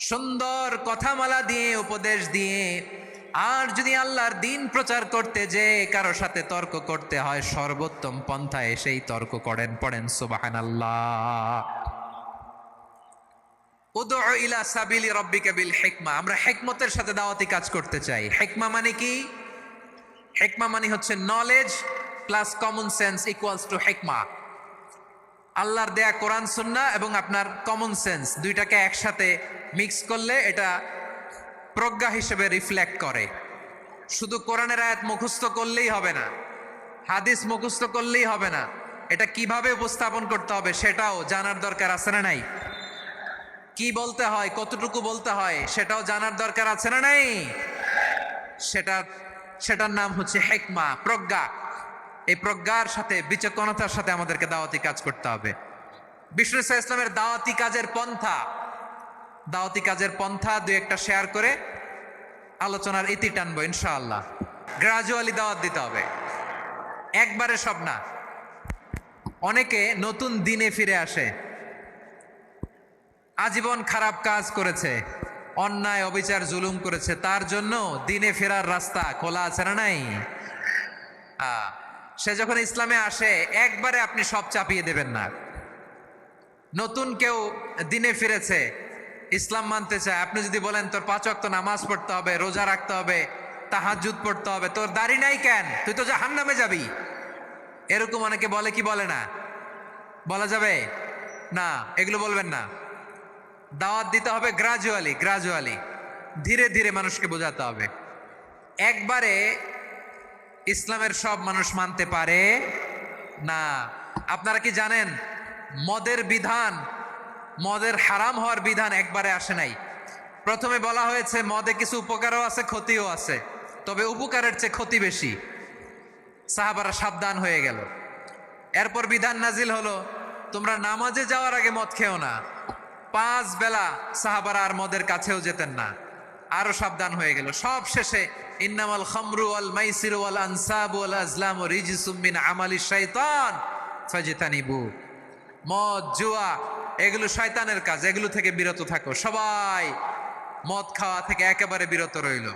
সুন্দর কথামালা দিয়ে, উপদেশ দিয়ে। আর যদি আল্লাহর দিন প্রচার করতে যে কারো সাথে তর্ক করতে হয়, সর্বোত্তম পন্থায় সেই তর্ক করেন। পড়েন সুবহানাল্লাহ। উদউ ইলা সাবিলি রাব্বিকা বিল হিকমা। আমরা হিকমতের সাথে দাওয়াতি কাজ করতে চাই। হিকমা মানে কি? হিকমা মানে হচ্ছে knowledge plus common sense equals to হিকমা। আল্লাহর দেয়া কোরআন সুন্নাহ এবং আপনার কমন সেন্স দুইটাকে একসাথে মিক্স করলে এটা প্রজ্ঞা হিসেবে রিফ্লেক্ট করে। শুধু কোরআনের আয়াত মুখস্থ করলেই হবে না, হাদিস মুখস্থ করলেই হবে না, এটা কিভাবে উপস্থাপন করতে হবে সেটাও জানার দরকার আছে না নাই? কি বলতে হয়, কতটুকু বলতে হয় সেটাও জানার দরকার আছে না নাই? সেটার নাম হচ্ছে হিকমা, প্রজ্ঞা। এই প্রজ্ঞার সাথে, বিচক্ষণতার সাথে আমাদেরকে দাওয়াতি কাজ করতে হবে। বিষ্ণু ইসলামের দাওয়াতি কাজের পন্থা দুই একটা শেয়ার করে আলোচনার ইতি টানবো ইনশাআল্লাহ। গ্রাজুয়ালি দাওয়াত দিতে হবে, একবারে সব না। অনেকে নতুন দিনে ফিরে আসে, আজীবন খারাপ কাজ করেছে, অন্যায় অবিচার জুলুম করেছে, তার জন্য দিনে ফেরার রাস্তা খোলা আছে না নাই? সে যখন ইসলামে আসে একবারে আপনি সব চাপিয়ে দেবেন না। নতুন কেউ দিনে ফিরেছে, ইসলাম মানতে চায়, আপনি যদি বলেন তোর 5 ওয়াক্ত নামাজ পড়তে হবে, রোজা রাখতে হবে, তাহাজ্জুদ পড়তে হবে, তোর দাড়ি নাই কেন, তুই তো জাহান্নামে যাবি, এরকম অনেকে বলে কি বলে না? বলা যাবে না, এগুলো বলবেন না। দাওয়াত দিতে হবে গ্রাজুয়ালি, ধীরে ধীরে মানুষকে বোঝাতে হবে। একবারে ইসলামের সব মানুষ মানতে পারে না। আপনারা কি জানেন মদের হারাম হওয়ার বিধান একবারে আসে নাই। প্রথমে বলা হয়েছে মদে কিছু উপকারও আছে, ক্ষতিও আছে, তবে উপকারের চেয়ে ক্ষতি বেশি। সাহাবারা সাবধান হয়ে গেল। এরপর বিধান নাজিল হলো, তোমরা নামাজে যাওয়ার আগে মদ খেও না। 5 বেলা সাহাবারা আর মদের কাছেও যেতেন না, আরো সাবধান হয়ে গেল। সব শেষে ইন্নামাল খামরু ওয়াল মাইসিরু ওয়াল আনসাবু ওয়াল আজলামু রিজসুম মিন আমালিশ শাইতান ফাজতানিবু। মদ, জুয়া এগুলো শয়তানের কাজ, এগুলো থেকে বিরত থাকো। সবাই মদ খাওয়া থেকে একেবারে বিরত রইল।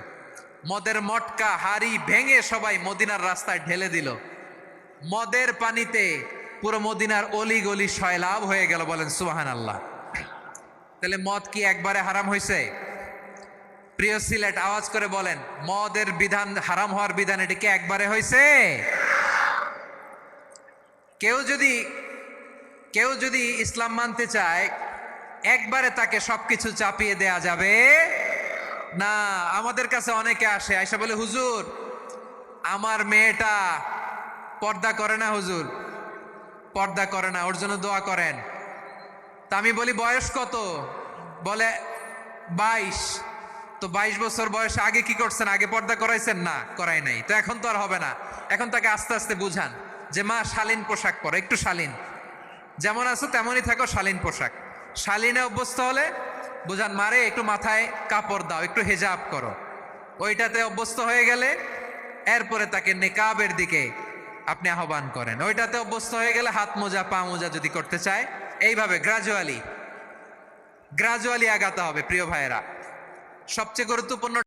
মদের মটকা হাড়ি ভেঙে সবাই মদিনার রাস্তায় ঢেলে দিল। মদের পানিতে পুরো মদিনার অলি গলি সয়লাভ হয়ে গেল। বলেন সুবহানাল্লাহ। তাহলে মদ কি একবারে হারাম হয়েছে? প্রিয় সিলেট আওয়াজ করে বলেন, মদের বিধান, হারাম হওয়ার বিধান এটি কি একবারে হয়েছে? কেউ যদি ইসলাম মানতে চায় একবারে তাকে সবকিছু চাপিয়ে দেয়া যাবে না। আমাদের কাছে অনেকে আসে, আয়সা বলে, হুজুর আমার মেয়েটা পর্দা করে না, হুজুর পর্দা করে না, ওর জন্য দোয়া করেন। তা আমি বলি বয়স কত? বলে 22। তো 22 বছর বয়সে আগে কি করছেন? আগে পর্দা করাইছেন? না, করাই নাই। তো এখন তো আর হবে না। এখন তাকে আস্তে আস্তে বুঝান যে মা শালীন পোশাক পরো, একটু শালীন, যেমন আছো তেমনই থাকো, শালীন পোশাক। শালীনে অভ্যস্ত হলে বুঝান, মারে একটু মাথায় কাপড় দাও, একটু হেজাব করো। ওইটাতে অভ্যস্ত হয়ে গেলে এরপরে তাকে নিকাবের দিকে আপনি আহ্বান করেন। ওইটাতে অভ্যস্ত হয়ে গেলে হাত মোজা, পা মোজা যদি করতে চায়, এইভাবে গ্রাজুয়ালি আগাতে হবে। প্রিয় ভাইয়েরা, সবচেয়ে গুরুত্বপূর্ণ